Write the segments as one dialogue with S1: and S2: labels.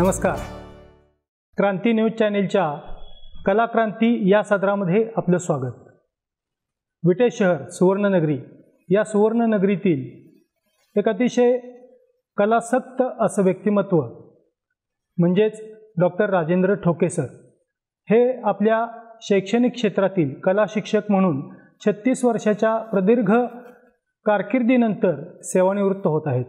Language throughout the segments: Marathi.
S1: नमस्कार. क्रांती न्यूज चॅनेलच्या कलाक्रांती या सदरामध्ये आपलं स्वागत. विटे शहर सुवर्णनगरी या सुवर्णनगरीतील एक अतिशय कलासक्त असं व्यक्तिमत्व म्हणजेच डॉक्टर राजेंद्र ठोके सर हे आपल्या शैक्षणिक क्षेत्रातील कला शिक्षक म्हणून 36 वर्षाच्या प्रदीर्घ कारकिर्दीनंतर सेवानिवृत्त होत आहेत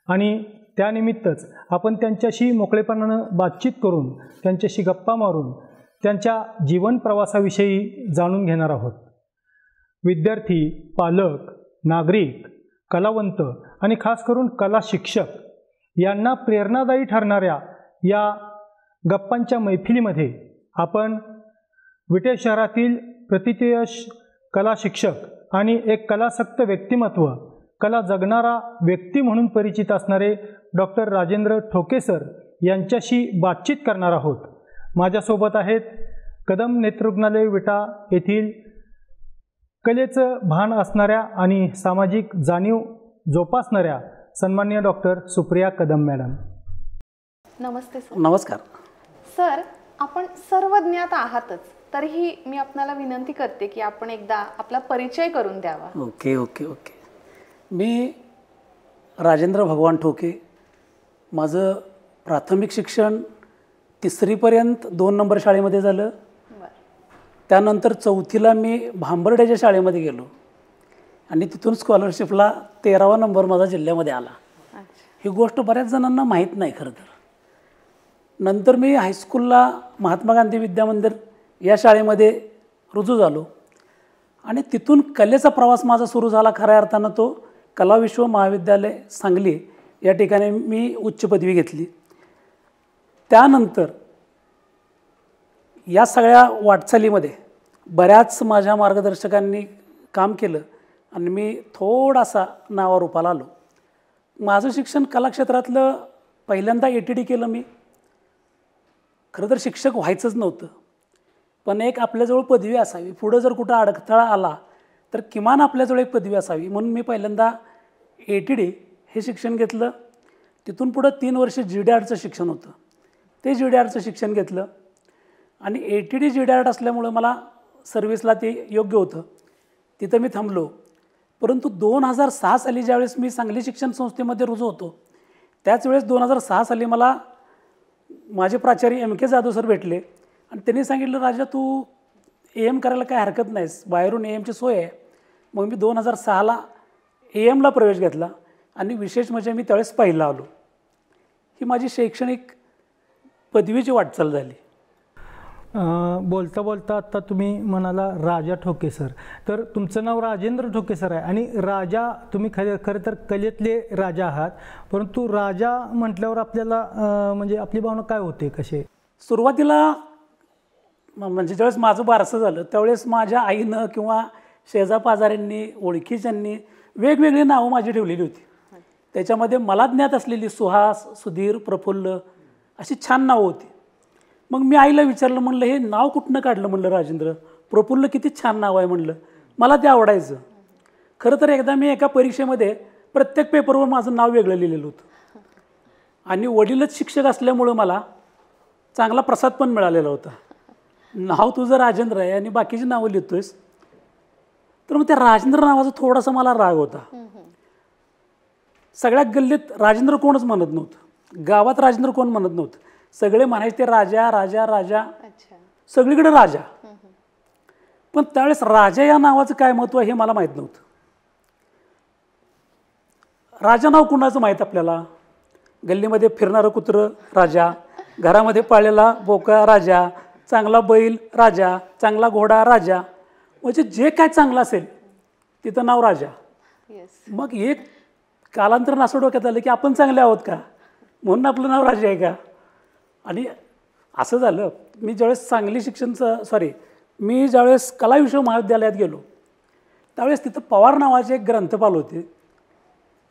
S1: आणि त्यानिमित्तच आपण त्यांच्याशी मोकळेपणानं बातचीत करून त्यांच्याशी गप्पा मारून त्यांच्या जीवन प्रवासाविषयी जाणून घेणार आहोत. विद्यार्थी, पालक, नागरिक, कलावंत आणि खास करून कला शिक्षक यांना प्रेरणादायी ठरणाऱ्या या गप्पांच्या मैफिलीमध्ये आपण विटे शहरातील प्रतिथयश कला शिक्षक आणि एक कलासक्त व्यक्तिमत्व, कला जगणारा व्यक्ती म्हणून परिचित असणारे डॉक्टर राजेंद्र ठोके सर यांच्याशी बातचीत करणार आहोत. माझ्यासोबत आहेत कदम नेत्ररुग्णालय विटा येथील कलेचं भान असणाऱ्या आणि सामाजिक जाणीव जोपासणाऱ्या सन्माननीय डॉक्टर सुप्रिया कदम मॅडम.
S2: नमस्ते सर.
S3: नमस्कार
S2: सर, आपण सर्वज्ञात आहातच, तरीही मी आपणाला विनंती करते की आपण एकदा आपला परिचय करून द्यावा.
S3: ओके ओके ओके मी राजेंद्र भगवान ठोके. माझं प्राथमिक शिक्षण 3रीपर्यंत 2 नंबर शाळेमध्ये झालं. त्यानंतर 4थीला मी भांबर्ड्याच्या शाळेमध्ये गेलो आणि तिथून स्कॉलरशिपला 13वा नंबर माझा जिल्ह्यामध्ये आला. ही गोष्ट बऱ्याच जणांना माहीत नाही खरं तर. नंतर मी हायस्कूलला महात्मा गांधी विद्यामंदिर या शाळेमध्ये रुजू झालो आणि तिथून कलेचा प्रवास माझा सुरू झाला. खऱ्या अर्थानं तो कला विश्व महाविद्यालय सांगली या ठिकाणी मी उच्च पदवी घेतली. त्यानंतर या सगळ्या वाटचालीमध्ये बऱ्याच माझ्या मार्गदर्शकांनी काम केलं आणि मी थोडासा नावारूपाला आलो. माझं शिक्षण कलाक्षेत्रातलं पहिल्यांदा ATD केलं मी. खरं तर शिक्षक व्हायचंच नव्हतं, पण एक आपल्याजवळ पदवी असावी, पुढं जर कुठं अडथळा आला तर किमान आपल्याजवळ एक पदवी असावी म्हणून मी पहिल्यांदा ATD हे शिक्षण घेतलं. तिथून पुढं 3 वर्ष GDARTचं शिक्षण होतं, ते GDARTचं शिक्षण घेतलं आणि ATD GDART असल्यामुळं मला सर्व्हिसला ते योग्य होतं. तिथं मी थांबलो. परंतु 2006 साली ज्यावेळेस मी सांगली शिक्षण संस्थेमध्ये रुजू होतो त्याच वेळेस 2006 साली मला माझे प्राचार्य MK जाधव सर भेटले आणि त्यांनी सांगितलं, राजा तू AM करायला काय हरकत नाहीस, बाहेरून AMची सोय आहे. मग मी 2006ला AMला प्रवेश घेतला आणि विशेष म्हणजे मी त्यावेळेस पहिला आलो. ही माझी शैक्षणिक पदवीची वाटचाल झाली.
S1: बोलता बोलता आत्ता तुम्ही म्हणाला राजा ठोके सर, तर तुमचं नाव राजेंद्र ठोके सर आहे आणि राजा तुम्ही खरं तर कलेतले राजा आहात. परंतु राजा म्हटल्यावर आपल्याला म्हणजे आपली भावना काय होते, कसे?
S3: सुरुवातीला म्हणजे ज्यावेळेस माझं बारसं झालं त्यावेळेस माझ्या आईनं किंवा शेजापाजाऱ्यांनी ओळखीच्यांनी वेगवेगळी नावं माझी ठेवलेली होती. त्याच्यामध्ये मला ज्ञात असलेली सुहास, सुधीर, प्रफुल्ल अशी छान नावं होती. मग मी आईला विचारलं, म्हणलं हे नाव कुठनं काढलं, म्हणलं राजेंद्र, प्रफुल्ल किती छान नाव आहे म्हणलं. मला ते आवडायचं. खरं तर एकदा मी एका परीक्षेमध्ये प्रत्येक पेपरवर माझं नाव वेगळं लिहिलेलं होतं आणि वडीलच शिक्षक असल्यामुळं मला चांगला प्रसाद पण मिळालेला होता. नाव तुझं राजेंद्र आहे आणि बाकीची नावं लिहितोयस. तर मग त्या राजेंद्र नावाचा थोडासा मला राग होता. सगळ्या गल्लीत राजेंद्र कोणच म्हणत नव्हतं, गावात राजेंद्र कोण म्हणत नव्हतं. सगळे म्हणायचे ते राजा राजा राजा, सगळीकडे राजा. पण त्यावेळेस राजा या नावाचं काय महत्त्व हे मला माहीत नव्हतं. राजा नाव कुणाचं माहीत आपल्याला? गल्लीमध्ये फिरणारं कुत्रं राजा, घरामध्ये पाळलेला बोका राजा, चांगला बैल राजा, चांगला घोडा राजा, म्हणजे जे काय चांगलं असेल तिथं नाव राजा. मग एक कालांतरण असं डोक्यात आलं की आपण चांगले आहोत का म्हणून आपलं नाव राजा आहे का. आणि असं झालं. मी ज्यावेळेस मी ज्यावेळेस कला विश्व महाविद्यालयात गेलो त्यावेळेस तिथं पवार नावाचे एक ग्रंथपाल होते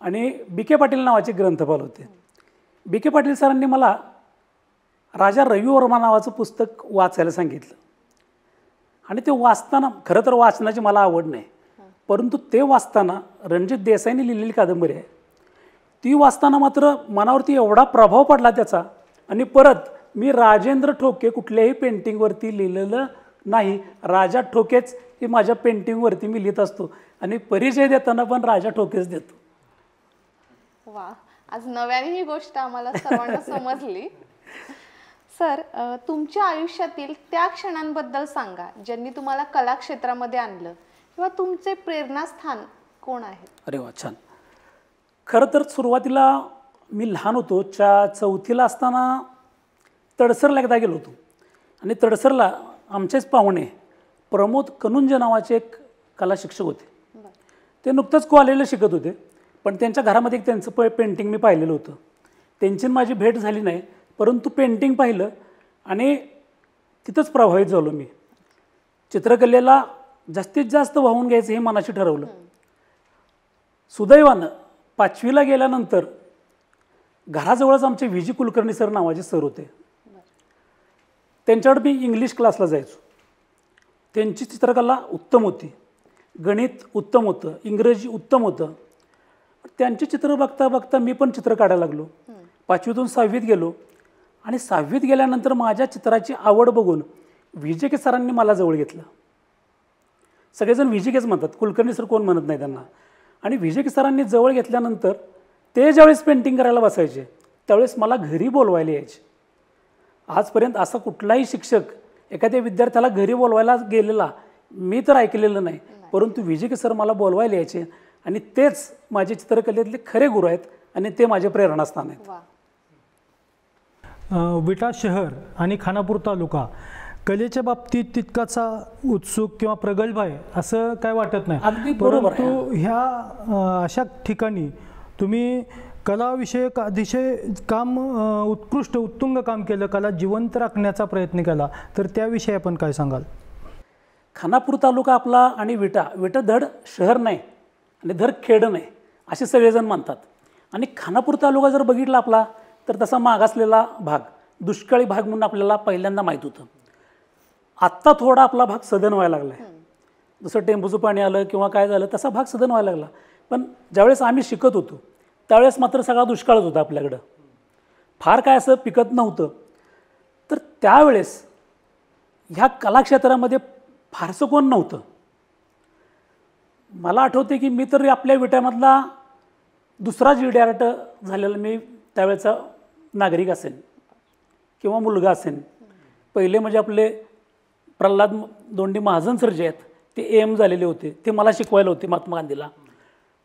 S3: आणि BK पाटील नावाचे ग्रंथपाल होते. BK पाटील सरांनी मला राजा रवी वर्मा नावाचं पुस्तक वाचायला सांगितलं आणि ते वाचताना, खरं तर वाचनाची मला आवड नाही, परंतु ते वाचताना रणजित देसाईंनी लिहिलेली कादंबरी आहे ती वाचताना मात्र मनावरती एवढा प्रभाव पडला त्याचा आणि परत मी राजेंद्र ठोके कुठल्याही पेंटिंगवरती लिहिलेलं नाही, राजा ठोकेच हे माझ्या पेंटिंगवरती मी लिहित असतो आणि परिचय देताना पण राजा ठोकेच देतो.
S2: वा, आज नव्याने ही गोष्ट आम्हाला सर्वांना समजली. सर, तुमच्या आयुष्यातील त्या क्षणांबद्दल सांगा ज्यांनी तुम्हाला कला क्षेत्रामध्ये आणलं, किंवा तुमचे प्रेरणास्थान कोण आहे?
S3: अरे वा, छान. खरं तर सुरुवातीला मी लहान होतो, चौथीला असताना तडसरला एकदा गेलो होतो आणि तडसरला आमचेच पाहुणे प्रमोद कनुंजे नावाचे एक कला शिक्षक होते. ते नुकतंच कॉलेजला शिकत होते, पण त्यांच्या घरामध्ये एक त्यांचं पेंटिंग मी पाहिलेलं होतं. त्यांची माझी भेट झाली नाही, परंतु पेंटिंग पाहिलं आणि तिथंच प्रभावित झालो मी. चित्रकलेला जास्तीत जास्त वाहून घ्यायचं हे मनाशी ठरवलं. सुदैवानं 5वीला गेल्यानंतर घराजवळच आमचे व्ही जी कुलकर्णी सर नावाचे सर होते. त्यांच्याकडे मी इंग्लिश क्लासला जायचो. त्यांची चित्रकला उत्तम होती, गणित उत्तम होतं, इंग्रजी उत्तम होतं. त्यांची चित्र बघता बघता मी पण चित्र काढायला लागलो. 5वीतून 6वीत गेलो आणि 6वीत गेल्यानंतर माझ्या चित्राची आवड बघून विजेके सरांनी मला जवळ घेतलं. सगळेजण विजेकेच म्हणतात, कुलकर्णी सर कोण म्हणत नाही त्यांना. आणि विजेके सरांनी जवळ घेतल्यानंतर ते ज्यावेळेस पेंटिंग करायला बसायचे त्यावेळेस मला घरी बोलवायला यायचे. आजपर्यंत असा कुठलाही शिक्षक एखाद्या विद्यार्थ्याला घरी बोलवायला गेलेला मी तर ऐकलेलं नाही, परंतु विजेके सर मला बोलवायला यायचे आणि तेच माझे चित्रकलेतले खरे गुरु आहेत आणि ते माझे प्रेरणास्थान आहेत.
S1: विटा शहर आणि खानापूर तालुका कलेच्या बाबतीत तितकाचा उत्सुक किंवा प्रगल्भ आहे असं काय वाटत नाही.
S3: अगदी बरोबर आहे.
S1: परंतु ह्या अशा ठिकाणी तुम्ही कलाविषयक अतिशय काम उत्कृष्ट उत्तुंग काम केलं, कला जिवंत राखण्याचा प्रयत्न केला, तर त्याविषयी आपण काय सांगाल?
S3: खानापूर तालुका आपला आणि विटा धड शहर नाही आणि धड खेड नाही असे सगळेजण म्हणतात. आणि खानापूर तालुका जर बघितला आपला तर तसा मागासलेला भाग, दुष्काळी भाग म्हणून आपल्याला पहिल्यांदा माहीत होतं. आत्ता थोडा आपला भाग सधन व्हायला लागला आहे. जसं टेंबूचं पाणी आलं किंवा काय झालं तसा भाग सधन व्हायला लागला. पण ज्यावेळेस आम्ही शिकत होतो त्यावेळेस मात्र सगळा दुष्काळच होता आपल्याकडं, फार काय असं पिकत नव्हतं. तर त्यावेळेस ह्या कलाक्षेत्रामध्ये फारसं कोण नव्हतं. मला आठवते की मी तर आपल्या विट्यामधला दुसरा GD झालेला मी त्यावेळेचा नागरिक असेल किंवा मुलगा असेल. पहिले म्हणजे आपले प्रल्हाद दोंडी महाजन सर जे आहेत ते AM झालेले होते, ते मला शिकवायला होते महात्मा गांधीला.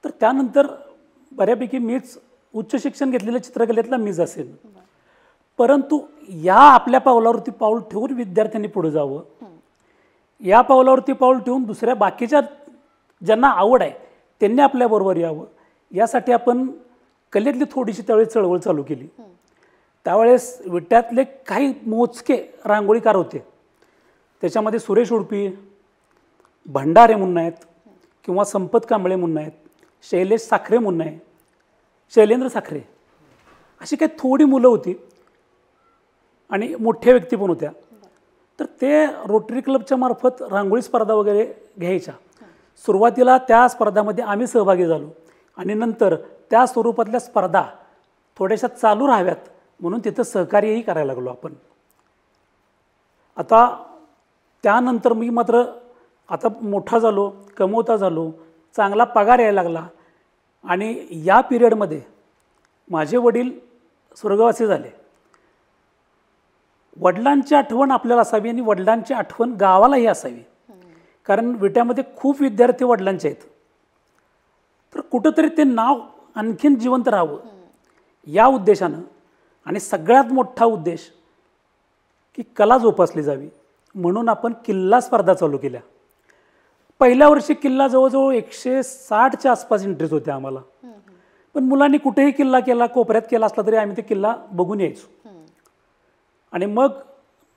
S3: तर त्यानंतर बऱ्यापैकी मीच उच्च शिक्षण घेतलेलं चित्रकलेतला मीच असेल. परंतु या आपल्या पावलावरती पाऊल ठेवून विद्यार्थ्यांनी पुढे जावं, या पावलावरती पाऊल ठेवून दुसऱ्या बाकीच्या ज्यांना आवड आहे त्यांनी आपल्याबरोबर यावं, यासाठी आपण कलेतली थोडीशी त्यावेळेस चळवळ चालू केली. त्यावेळेस विट्यातले काही मोजके रांगोळीकार होते, त्याच्यामध्ये सुरेश उडपी, भंडारे म्हणून आहेत किंवा संपत कांबळे म्हणून आहेत, शैलेश साखरे म्हणून आहे, शैलेंद्र साखरे, अशी काही थोडी मुलं होती आणि मोठ्या व्यक्ती पण होत्या. तर ते रोटरी क्लबच्या मार्फत रांगोळी स्पर्धा वगैरे घ्यायच्या. सुरुवातीला त्या स्पर्धामध्ये आम्ही सहभागी झालो आणि नंतर त्या स्वरूपातल्या स्पर्धा थोड्याशा चालू राहाव्यात म्हणून तिथं सहकार्यही करायला लागलो आपण. आता त्यानंतर मी मात्र आता मोठा झालो, कमवता झालो, चांगला पगार यायला लागला आणि या पिरियडमध्ये माझे वडील स्वर्गवासी झाले. वडिलांची आठवण आपल्याला असावी आणि वडिलांची आठवण गावालाही असावी, कारण विट्यामध्ये खूप विद्यार्थी वडिलांचे आहेत. तर कुठंतरी ते नाव आणखीन जिवंत राहावं या उद्देशानं आणि सगळ्यात मोठा उद्देश की कला जोपासली जावी म्हणून आपण किल्ला स्पर्धा चालू केल्या. पहिल्या वर्षी किल्ला जवळजवळ 160च्या आसपास एंट्रीज होत्या आम्हाला. पण मुलांनी कुठेही किल्ला केला, कोपऱ्यात केला असला तरी आम्ही ते किल्ला बघून यायचो आणि मग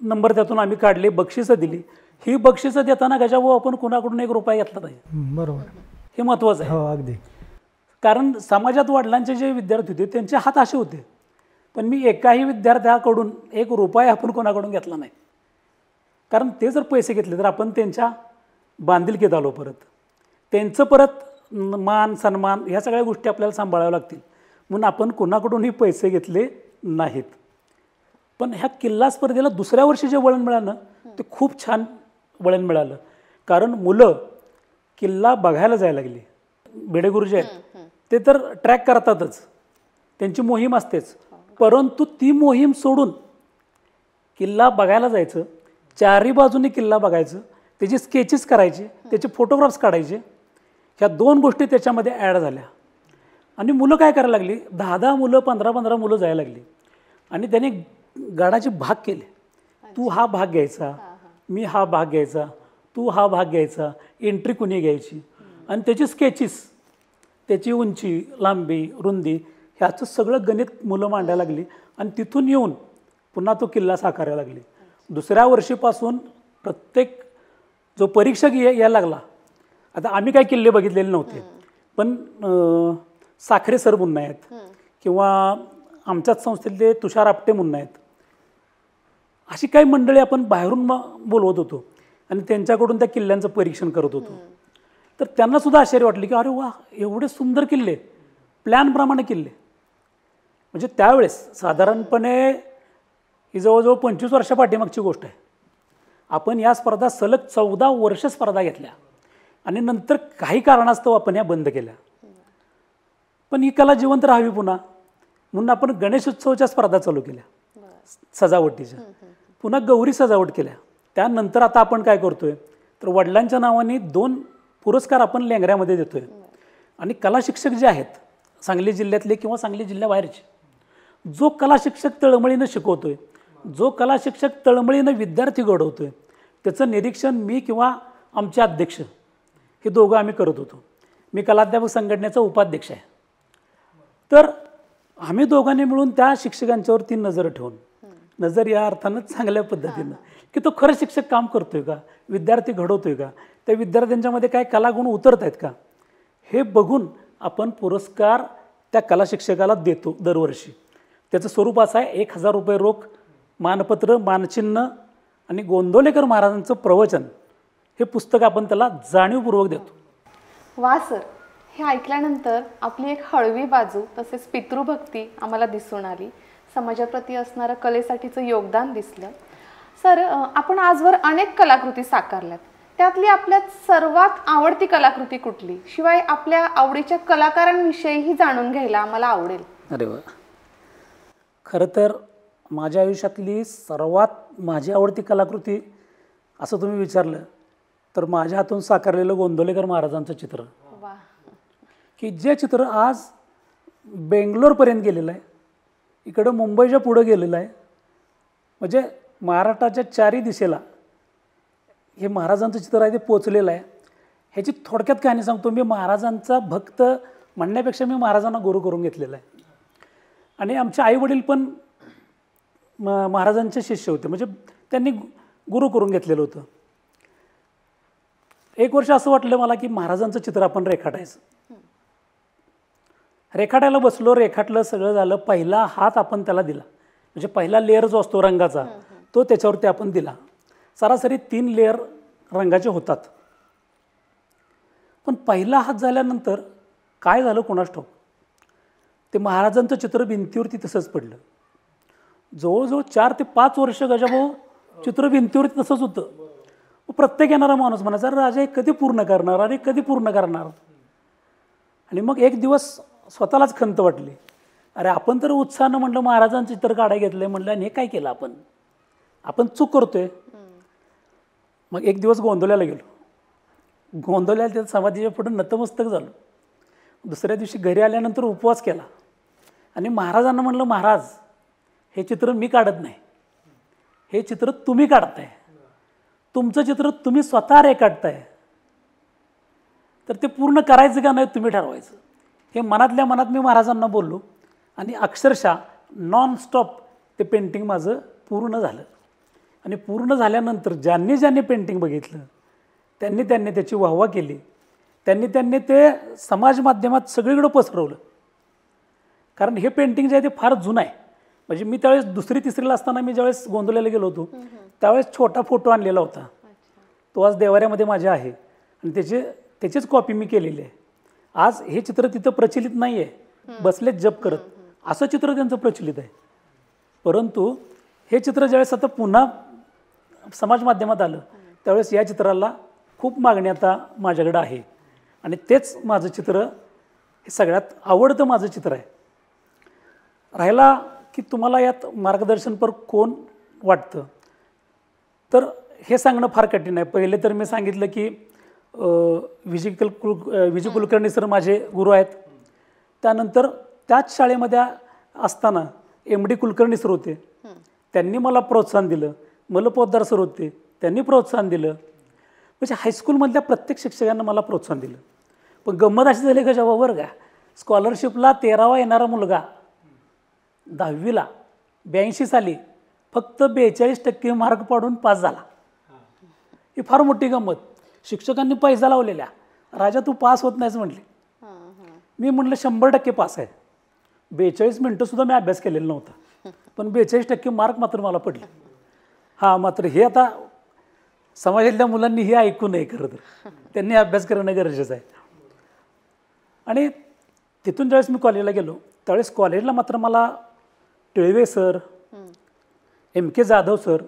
S3: नंबर त्यातून आम्ही काढले, बक्षिसं दिली. ही बक्षिसं देताना गजाभाऊ आपण कुणाकडून ₹1 घेतला नाही.
S1: बरोबर,
S3: हे महत्त्वाचं आहे.
S1: हो अगदी.
S3: कारण समाजात वडिलांचे जे विद्यार्थी होते त्यांचे हात असे होते, पण मी एकाही विद्यार्थ्याकडून ₹1 आपण कोणाकडून घेतला नाही. कारण ते जर पैसे घेतले तर आपण त्यांच्या बांधिलकीत आलो परत. त्यांचं परत मान सन्मान ह्या सगळ्या गोष्टी आपल्याला सांभाळाव्या लागतील म्हणून आपण कोणाकडूनही पैसे घेतले नाहीत. पण ह्या किल्ला स्पर्धेला दुसऱ्या वर्षी जे वळण मिळालं ते खूप छान वळण मिळालं. कारण मुलं किल्ला बघायला जायला लागली. भिडे गुरुजी आहेत ते तर ट्रॅक करतातच, त्यांची मोहीम असतेच, परंतु ती मोहीम सोडून किल्ला बघायला जायचं, चारही बाजूनी किल्ला बघायचं, त्याची स्केचेस करायचे, त्याचे फोटोग्राफ्स काढायचे. ह्या 2 गोष्टी त्याच्यामध्ये ॲड झाल्या. आणि मुलं काय करायला लागली, 10-10 मुलं 15-15 मुलं जायला लागली. आणि त्याने गडाचे भाग केले. तू हा भाग घ्यायचा, मी हा भाग घ्यायचा, तू हा भाग घ्यायचा, एंट्री कुणी घ्यायची. आणि त्याची स्केचेस, त्याची उंची, लांबी, रुंदी ह्याचं सगळं गणित मुलं मांडायला लागली. आणि तिथून येऊन पुन्हा तो किल्ला साकारायला लागली. दुसऱ्या वर्षीपासून प्रत्येक जो परीक्षक यायला लागला, आता आम्ही काही किल्ले बघितलेले नव्हते, पण साखरे सर म्हणून आहेत किंवा आमच्याच संस्थेतले तुषार आपटे म्हणून आहेत, अशी काही मंडळी आपण बाहेरून बोलवत होतो आणि त्यांच्याकडून त्या किल्ल्यांचं परीक्षण करत होतो. तर त्यांनासुद्धा आश्चर्य वाटले की अरे वा, एवढे सुंदर किल्ले, प्लॅनप्रमाणे किल्ले. म्हणजे त्यावेळेस साधारणपणे ही जवळजवळ 25 वर्षापाठीमागची गोष्ट आहे. आपण या स्पर्धा सलग 14 वर्ष स्पर्धा घेतल्या आणि नंतर काही कारणास्तव आपण या बंद केल्या. पण ही कला जिवंत राहावी पुन्हा म्हणून आपण गणेशोत्सवाच्या स्पर्धा चालू केल्या, सजावटीच्या. पुन्हा गौरी सजावट केल्या. त्यानंतर आता आपण काय करतोय तर वडिलांच्या नावाने 2 पुरस्कार आपण लेंगऱ्यामध्ये देतोय. आणि कला शिक्षक जे आहेत सांगली जिल्ह्यातले किंवा सांगली जिल्ह्याबाहेरचे, जो कला शिक्षक तळमळीनं शिकवतोय, जो कला शिक्षक तळमळीनं विद्यार्थी घडवतोय, त्याचं निरीक्षण मी किंवा आमचे अध्यक्ष हे दोघं आम्ही करत होतो. मी कलाध्यापक संघटनेचा उपाध्यक्ष आहे. तर आम्ही दोघांनी मिळून त्या शिक्षकांच्यावरती नजर ठेवून, नजर या अर्थानं चांगल्या पद्धतीनं, की तो खरं शिक्षक काम करतोय का, विद्यार्थी घडवतोय का, त्या विद्यार्थ्यांच्यामध्ये काय कलागुण उतरत आहेत का, हे बघून आपण पुरस्कार त्या कला शिक्षकाला देतो दरवर्षी. त्याचं स्वरूप असं आहे, 1000 रुपये रोख, मानपत्र, मानचिन्ह आणि गोंदवलेकर महाराजांचं प्रवचन हे पुस्तक आपण त्याला जाणीवपूर्वक देतो.
S2: वा सर, हे ऐकल्यानंतर आपली एक हळवी बाजू तसेच पितृभक्ती आम्हाला दिसून आली. समाजाप्रती असणारं कलेसाठीचं योगदान दिसलं. सर, आपण आजवर अनेक कलाकृती साकारल्यात, त्यातली आपल्यात सर्वात आवडती कलाकृती कुठली? शिवाय आपल्या आवडीच्या कलाकारांविषयीही जाणून घ्यायला आम्हाला आवडेल.
S3: अरे वा, खरं तर माझ्या आयुष्यातली सर्वात माझी आवडती कलाकृती असं तुम्ही विचारलं तर माझ्या हातून साकारलेलं गोंदवलेकर महाराजांचं चित्र, की जे चित्र आज बेंगलोरपर्यंत गेलेलं आहे, इकडं मुंबईच्या पुढं गेलेलं आहे. म्हणजे महाराष्ट्राच्या 4ही दिशेला हे महाराजांचं चित्र आहे ते पोचलेलं आहे. ह्याची थोडक्यात कहाणी सांगतो. मी महाराजांचा भक्त म्हणण्यापेक्षा मी महाराजांना गुरु करून घेतलेला आहे. आणि आमचे आईवडील पण महाराजांचे शिष्य होते, म्हणजे त्यांनी गुरु करून घेतलेलं होतं. एक वर्ष असं वाटलं मला की महाराजांचं चित्र आपण रेखाटायचं. रेखाटायला बसलो, रेखाटलं, सगळं झालं. पहिला हात आपण त्याला दिला, म्हणजे पहिला लेअर जो असतो रंगाचा तो त्याच्यावरती आपण दिला. सरासरी 3 लेअर रंगाचे होतात. पण पहिला हात झाल्यानंतर काय झालं कोणास ठाऊक, ते महाराजांचं चित्र भिंतीवरती तसंच पडलं. जवळजवळ 4 ते 5 वर्ष गजाभाऊ चित्र भिंतीवरती तसंच होतं. प्रत्येक येणारा माणूस म्हणायचा, अरे राजा हे कधी पूर्ण करणार, अरे कधी पूर्ण करणार. आणि मग एक दिवस स्वतःलाच खंत वाटली, अरे आपण तर उत्साहानं म्हटलं महाराजांचं चित्र काढायला घेतलंय म्हटलं, आणि हे काय केलं आपण चूक करतोय. मग एक दिवस गोंदवल्याला गेलो. गोंदवल्याला त्या समाधीच्या पुढे नतमस्तक झालो. दुसऱ्या दिवशी घरी आल्यानंतर उपवास केला आणि महाराजांना म्हटलं, महाराज हे चित्र मी काढत नाही, हे चित्र तुम्ही काढताय, तुमचं चित्र तुम्ही स्वतः रेखाटताय, तर ते पूर्ण करायचं का नाही तुम्ही ठरवायचं. हे मनातल्या मनात मी महाराजांना बोललो आणि अक्षरशः नॉनस्टॉप ते पेंटिंग माझं पूर्ण झालं. आणि पूर्ण झाल्यानंतर ज्यांनी पेंटिंग बघितलं त्यांनी त्याची वाहवा केली. त्यांनी ते समाज माध्यमात सगळीकडं पसरवलं. कारण हे पेंटिंग जे आहे ते फार जुनं आहे. म्हणजे मी त्यावेळेस 2री-3रीला असताना मी ज्यावेळेस गोंदवल्याला गेलो होतो त्यावेळेस छोटा फोटो आणलेला होता. तो आज देवाऱ्यामध्ये माझ्या आहे आणि त्याचीच कॉपी मी केलेली आहे. आज हे चित्र तिथं प्रचलित नाही आहे, बसलेच जप करत, असं चित्र त्यांचं प्रचलित आहे. परंतु हे चित्र ज्यावेळेस आता पुन्हा समाज माध्यमात आलं त्यावेळेस या चित्राला खूप मागणी आता माझ्याकडं आहे आणि तेच माझं चित्र हे सगळ्यात आवडतं माझं चित्र आहे. राहिला की तुम्हाला यात मार्गदर्शनपर कोण वाटतं, तर हे सांगणं फार कठीण आहे. पहिले तर मी सांगितलं की विजय कुलकर्णी सर माझे गुरु आहेत. त्यानंतर त्याच शाळेमध्ये असताना MD कुलकर्णी सर होते, त्यांनी मला प्रोत्साहन दिलं. मल पोद्दार सर होते, त्यांनी प्रोत्साहन दिलं. म्हणजे हायस्कूलमधल्या प्रत्येक शिक्षकांना मला प्रोत्साहन दिलं. पण गंमत अशी झाली का जेव्हा बरं का स्कॉलरशिपला 13वा येणारा मुलगा 10वीला 82 साली फक्त 42% मार्क पाडून पास झाला. ही फार मोठी गंमत. शिक्षकांनी पैसा लावलेल्या, राजा तू पास होत नाहीस म्हटले. मी म्हटलं 100% पास आहे. 42 मिनटंसुद्धा मी अभ्यास केलेला नव्हता, पण 42% मार्क मात्र मला पडले. हां, मात्र हे आता समाजातल्या मुलांनी हे ऐकू नये. खरं तर त्यांनी अभ्यास करणं गरजेचं आहे. आणि तिथून ज्यावेळेस मी कॉलेजला गेलो त्यावेळेस कॉलेजला मात्र मला टिळवे सर, MK जाधव सर,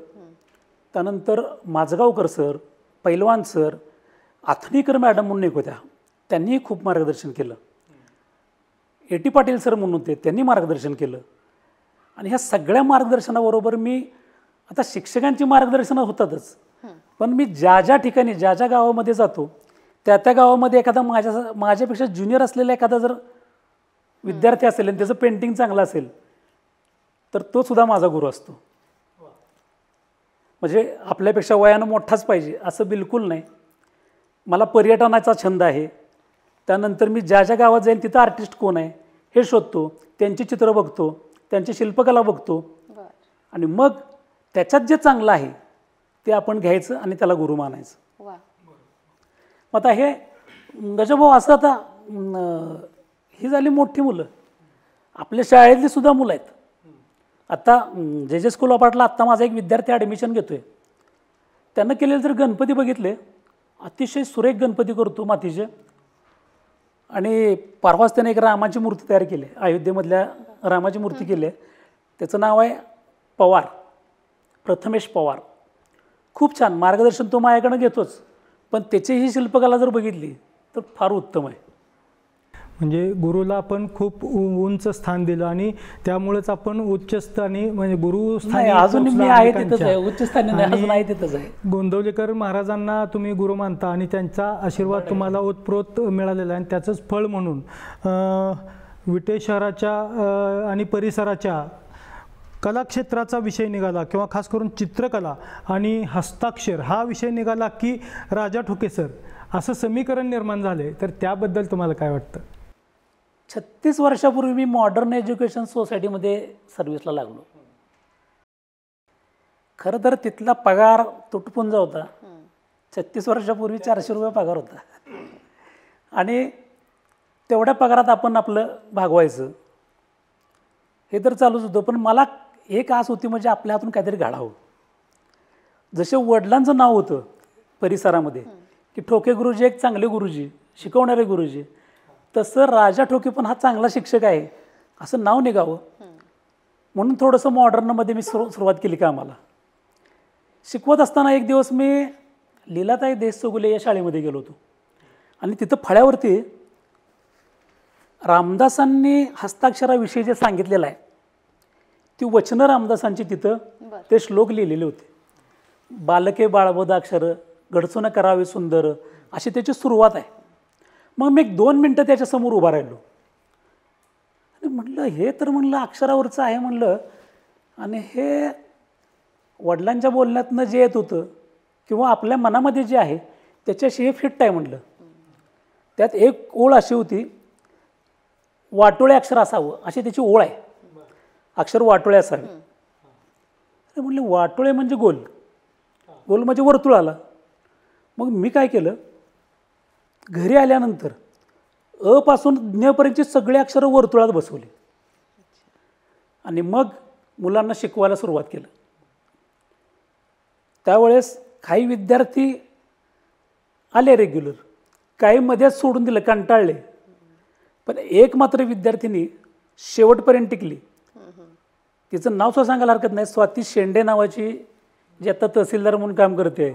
S3: त्यानंतर माझगावकर सर, पैलवान सर, आथणीकर मॅडम म्हणून एक होत्या, त्यांनीही खूप मार्गदर्शन केलं. AT पाटील सर म्हणून होते, त्यांनी मार्गदर्शन केलं. आणि ह्या सगळ्या मार्गदर्शनाबरोबर मी आता शिक्षकांची मार्गदर्शनं होतातच, पण मी ज्या ज्या ठिकाणी ज्या ज्या गावामध्ये जातो त्या त्या गावामध्ये एखादा माझ्यापेक्षा ज्युनियर असलेला एखादा जर विद्यार्थी असेल आणि त्याचं पेंटिंग चांगलं असेल तर तो सुद्धा माझा गुरु असतो. म्हणजे आपल्यापेक्षा वयानं मोठाच पाहिजे असं बिलकुल नाही. मला पर्यटनाचा छंद आहे. त्यानंतर मी ज्या ज्या गावात जाईन तिथं आर्टिस्ट कोण आहे हे शोधतो, त्यांची चित्र बघतो, त्यांची शिल्पकला बघतो आणि मग त्याच्यात जे चांगलं आहे ते आपण घ्यायचं आणि त्याला गुरु मानायचं. मग आता हे गजभाऊ असं आता ही झाली मोठी मुलं, आपल्या शाळेतली सुद्धा मुलं आहेत. आता JJ स्कूल ऑफ आर्टला आत्ता माझा एक विद्यार्थी ॲडमिशन घेतो आहे. त्यानं केलेले जर गणपती बघितले, अतिशय सुरेख गणपती करतो मातीचे. आणि परवाच त्याने एक रामाची मूर्ती तयार केली, अयोध्येमधल्या रामाची मूर्ती केली आहे. त्याचं नाव आहे पवार, प्रथमेश पवार. खूप छान मार्गदर्शन तो माझ्याकडनं घेतोच, पण त्याची ही शिल्पकला जर बघितली तर फार उत्तम आहे.
S1: म्हणजे गुरुला आपण खूप उंच स्थान दिलं आणि त्यामुळेच आपण उच्चस्थानी म्हणजे गुरुस्थानी
S3: अजून मी आहे तिथंच आहे, उच्चस्थानी नाही, अजून आहे तिथंच आहे.
S1: गोंदवलेकर महाराजांना तुम्ही गुरु मानता आणि त्यांचा आशीर्वाद तुम्हाला ओतप्रोत मिळालेला आहे. आणि त्याचंच फळ म्हणून विटे शहराच्या आणि परिसराच्या कलाक्षेत्राचा विषय निघाला किंवा खास करून चित्रकला आणि हस्ताक्षर हा विषय निघाला की राजा ठोके सर असं समीकरण निर्माण झाले. तर त्याबद्दल तुम्हाला काय वाटतं?
S3: 36 वर्षापूर्वी मी मॉडर्न एज्युकेशन सोसायटीमध्ये सर्व्हिसला लागलो. खरं तर तिथला पगार तुटपुंजा होता. 36 वर्षापूर्वी 400 रुपये पगार होता आणि तेवढ्या पगारात आपण आपलं भागवायचं हे तर चालूच होतं. पण मला एक आस होती, म्हणजे आपल्या हातून काहीतरी घडावं. जसे वडिलांचं नाव होतं परिसरामध्ये की ठोके गुरुजी एक चांगले गुरुजी, शिकवणारे गुरुजी, तसं राजा ठोके पण हा चांगला शिक्षक आहे असं नाव निघावं म्हणून थोडंसं मॉडर्नमध्ये मी सुरुवात केली कामाला. शिकवत असताना एक दिवस मी लीलाताई देशचौगुले या शाळेमध्ये गेलो होतो आणि तिथं फळ्यावरती रामदासांनी हस्ताक्षराविषयी जे सांगितलेलं आहे ती वचनं रामदासांची तिथं ते श्लोक लिहिलेले होते. बालके बाळबोधाक्षर घडसून करावे सुंदर अशी त्याची सुरुवात आहे. मग मी 2 मिनटं त्याच्यासमोर उभा राहिलो आणि म्हटलं हे तर म्हणलं अक्षरावरचं आहे म्हणलं, आणि हे वडिलांच्या बोलण्यातनं जे येत होतं किंवा आपल्या मनामध्ये जे आहे त्याच्याशी हे फिट आहे म्हटलं. त्यात एक ओळ अशी होती, वाटोळे अक्षर असावं अशी त्याची ओळ आहे, अक्षर वाटोळे असावे. म्हटलं वाटोळे म्हणजे गोल, गोल म्हणजे वर्तुळाला. मग मी काय केलं, घरी आल्यानंतर अ पासून ज्ञपर्यंतची सगळे अक्षरं वर्तुळात बसवली आणि मग मुलांना शिकवायला सुरुवात केलं. त्यावेळेस काही विद्यार्थी आले रेग्युलर, काही मध्येच सोडून दिलं, कंटाळले. पण एक मात्र विद्यार्थिनी शेवटपर्यंत टिकली. तिचं नाव सुद्धा सांगायला हरकत नाही, स्वाती शेंडे नावाची जी आता तहसीलदार म्हणून काम करते,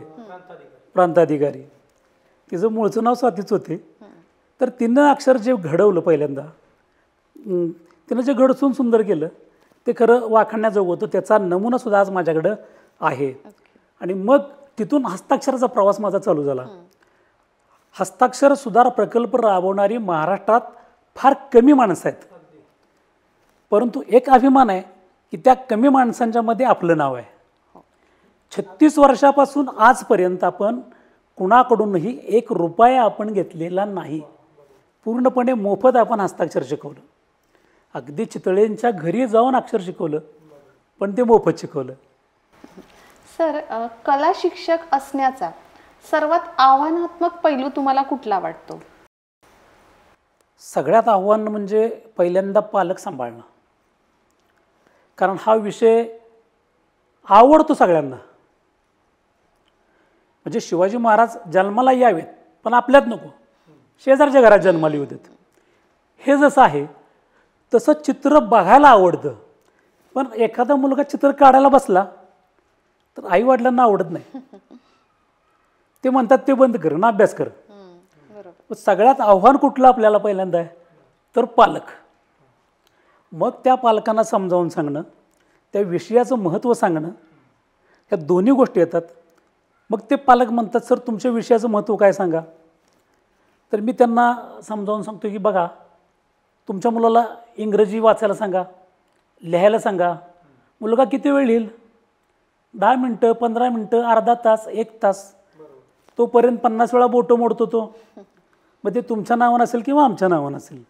S3: प्रांताधिकारी, तिचं मूळचं नाव स्वातीच होते. तर तिनं अक्षर जे घडवलं पहिल्यांदा, तिनं जे घडसून सुंदर केलं ते खरं वाखाणण्याजोगं होतं. त्याचा नमुनासुद्धा आज माझ्याकडं आहे. आणि मग तिथून हस्ताक्षराचा प्रवास माझा चालू झाला. हस्ताक्षर सुधार प्रकल्प राबवणारी महाराष्ट्रात फार कमी माणसं आहेत, परंतु एक अभिमान आहे की त्या कमी माणसांच्या मध्ये आपलं नाव आहे. 36 वर्षापासून आजपर्यंत आपण कुणाकडूनही 1 रुपया आपण घेतलेला नाही. पूर्णपणे मोफत आपण हस्ताक्षर शिकवलं. अगदी चितळेंच्या घरी जाऊन अक्षर शिकवलं, पण ते मोफत शिकवलं.
S2: सर, कला शिक्षक असण्याचा सर्वात आव्हानात्मक पैलू तुम्हाला कुठला वाटतो?
S3: सगळ्यात आव्हान म्हणजे पहिल्यांदा पालक सांभाळणं. कारण हा विषय आवडतो सगळ्यांना. म्हणजे शिवाजी महाराज जन्माला यावेत पण आपल्यात नको, शेजारच्या घरात जन्माला येऊ देत, हे जसं आहे तसं चित्र बघायला आवडतं. पण एखादा मुलगा चित्र काढायला बसला तर आईवडिलांना आवडत नाही. ते म्हणतात ते बंद कर ना, अभ्यास कर. सगळ्यात आव्हान कुठलं आपल्याला पहिल्यांदा आहे तर पालक. मग त्या पालकांना समजावून सांगणं, त्या विषयाचं महत्त्व सांगणं, ह्या दोन्ही गोष्टी येतात. मग ते पालक म्हणतात सर तुमच्या विषयाचं महत्त्व काय सांगा. तर मी त्यांना समजावून सांगतो की बघा, तुमच्या मुलाला इंग्रजी वाचायला सांगा, लिहायला सांगा. मुलगा किती वेळ लिहिल? 10 मिनटं, 15 मिनटं, अर्धा तास, 1 तास. तोपर्यंत 50 वेळा बोटं मोडतो तो. मग ते तुमच्या नावानं असेल किंवा आमच्या नावानं असेल.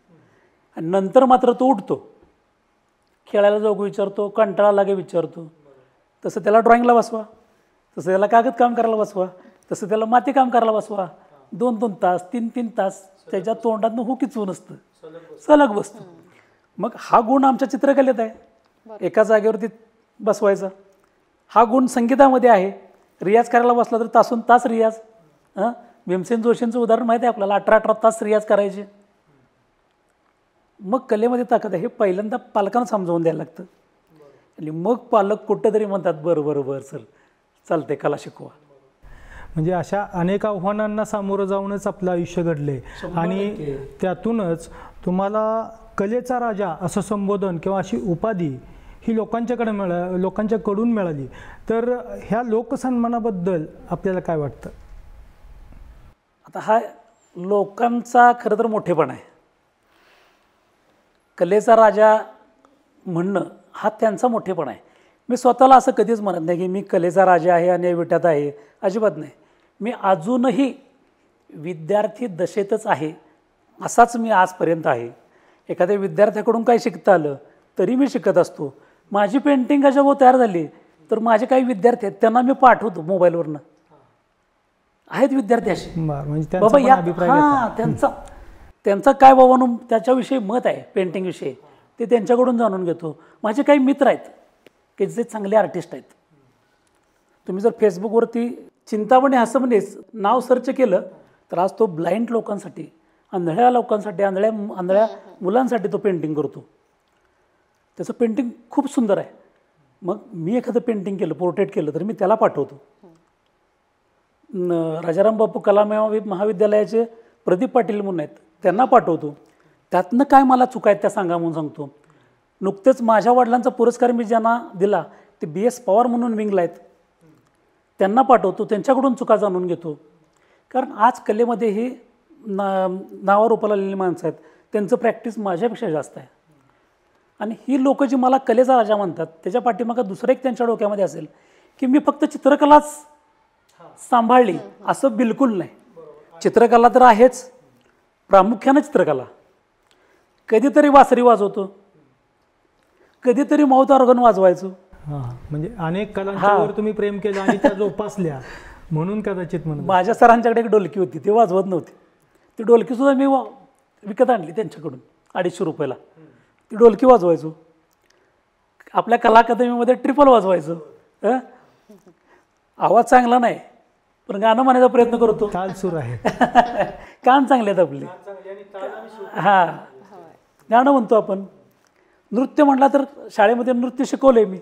S3: आणि नंतर मात्र तो उठतो, खेळायला जाऊ विचारतो, कंटाळा लागे विचारतो. तसं त्याला ड्रॉइंगला बसवा, तसं त्याला कागद काम करायला बसवा, तसं त्याला माती काम करायला बसवा. 2-2 तास, 3-3 तास त्याच्या तोंडातनं हो किचून असतं, सलग बसतो. मग हा गुण आमच्या चित्रकलेत आहे, एका जागेवरती बसवायचा. हा गुण संगीतामध्ये आहे, रियाज करायला बसला तर तासून तास रियाज. भीमसेन जोशींचं उदाहरण माहिती आहे आपल्याला, 18-18 तास रियाज करायचे. मग कलेमध्ये ताकद आहे, हे पहिल्यांदा पालकांना समजावून द्यायला लागतं. आणि मग पालक कुठंतरी म्हणतात बरं बरं बरं चल चालते, कला शिकवा.
S1: म्हणजे अशा अनेक आव्हानांना सामोरं जाऊनच आपलं आयुष्य घडले आणि त्यातूनच तुम्हाला कलेचा राजा असं संबोधन किंवा अशी उपाधी ही लोकांच्याकडून मिळाली. तर ह्या लोकसन्मानाबद्दल आपल्याला काय वाटतं?
S3: आता हा लोकांचा खरं तर मोठेपणा आहे. कलेचा राजा म्हणणं हा त्यांचा मोठेपणा आहे. मी स्वतःला असं कधीच म्हणत नाही की मी कलेचा राजा आहे आणि विट्यात आहे, अजिबात नाही. मी अजूनही विद्यार्थी दशेतच आहे, असाच मी आजपर्यंत आहे. एखाद्या विद्यार्थ्याकडून काही शिकता आलं तरी मी शिकत असतो. माझी पेंटिंग जेव्हा तयार झाली तर माझे काही विद्यार्थी आहेत त्यांना मी पाठवतो मोबाईलवरनं. आहेत विद्यार्थी असे बाबा या, हां त्यांचा काय बाबांनो त्याच्याविषयी मत आहे, पेंटिंगविषयी, ते त्यांच्याकडून जाणून घेतो. माझे काही मित्र आहेत की जे चांगले आर्टिस्ट आहेत. तुम्ही जर फेसबुकवरती चिंतामणी हसमणेच नाव सर्च केलं तर आज तो ब्लाइंड लोकांसाठी, आंधळ्या लोकांसाठी, आंधळ्या मुलांसाठी तो पेंटिंग करतो. त्याचं पेंटिंग खूप सुंदर आहे. मग मी एखादं पेंटिंग केलं, पोर्ट्रेट केलं तर मी त्याला पाठवतो. राजाराम बापू कला महाविद्यालयाचे प्रदीप पाटील म्हणून आहेत, त्यांना पाठवतो. त्यातनं काय मला चुका आहेत त्या सांगा म्हणून सांगतो. नुकतेच माझ्या वडिलांचा पुरस्कार मी ज्यांना दिला ते BS पवार म्हणून विंगला आहेत, त्यांना पाठवतो, त्यांच्याकडून चुका जाणून घेतो. कारण आज कलेमध्ये ही नावावर रूपाला आलेली माणसं आहेत, त्यांचं प्रॅक्टिस माझ्यापेक्षा जास्त आहे. आणि ही लोकं जी मला कलेचा राजा म्हणतात त्याच्या पाठीमागं दुसरं एक त्यांच्या डोक्यामध्ये असेल की मी फक्त चित्रकलाच सांभाळली, असं बिलकुल नाही. चित्रकला तर आहेच, प्रामुख्यानं चित्रकला. कधीतरी वासरी वाजवतो, कधीतरी माऊथ ऑर्गन वाजवायचो.
S1: म्हणजे अनेक कलांवर तुम्ही प्रेम केलं आणि त्या जोपासल्या म्हणून कदाचित म्हणून.
S3: माझ्या सरांच्याकडे एक डोलकी होती, ती वाजवत नव्हती. ती डोलकीसुद्धा मी विकत आणली त्यांच्याकडून 250 रुपयाला. ती डोलकी वाजवायचो. आपल्या कला अकादमीमध्ये ट्रिपल वाजवायचो. आवाज चांगला नाही पण गाणं म्हणायचा प्रयत्न करतो.
S1: ताल सूर आहे,
S3: कान चांगले आहेत आपले, हां गाणं म्हणतो आपण. नृत्य म्हटलं तर शाळेमध्ये नृत्य शिकवलं आहे मी.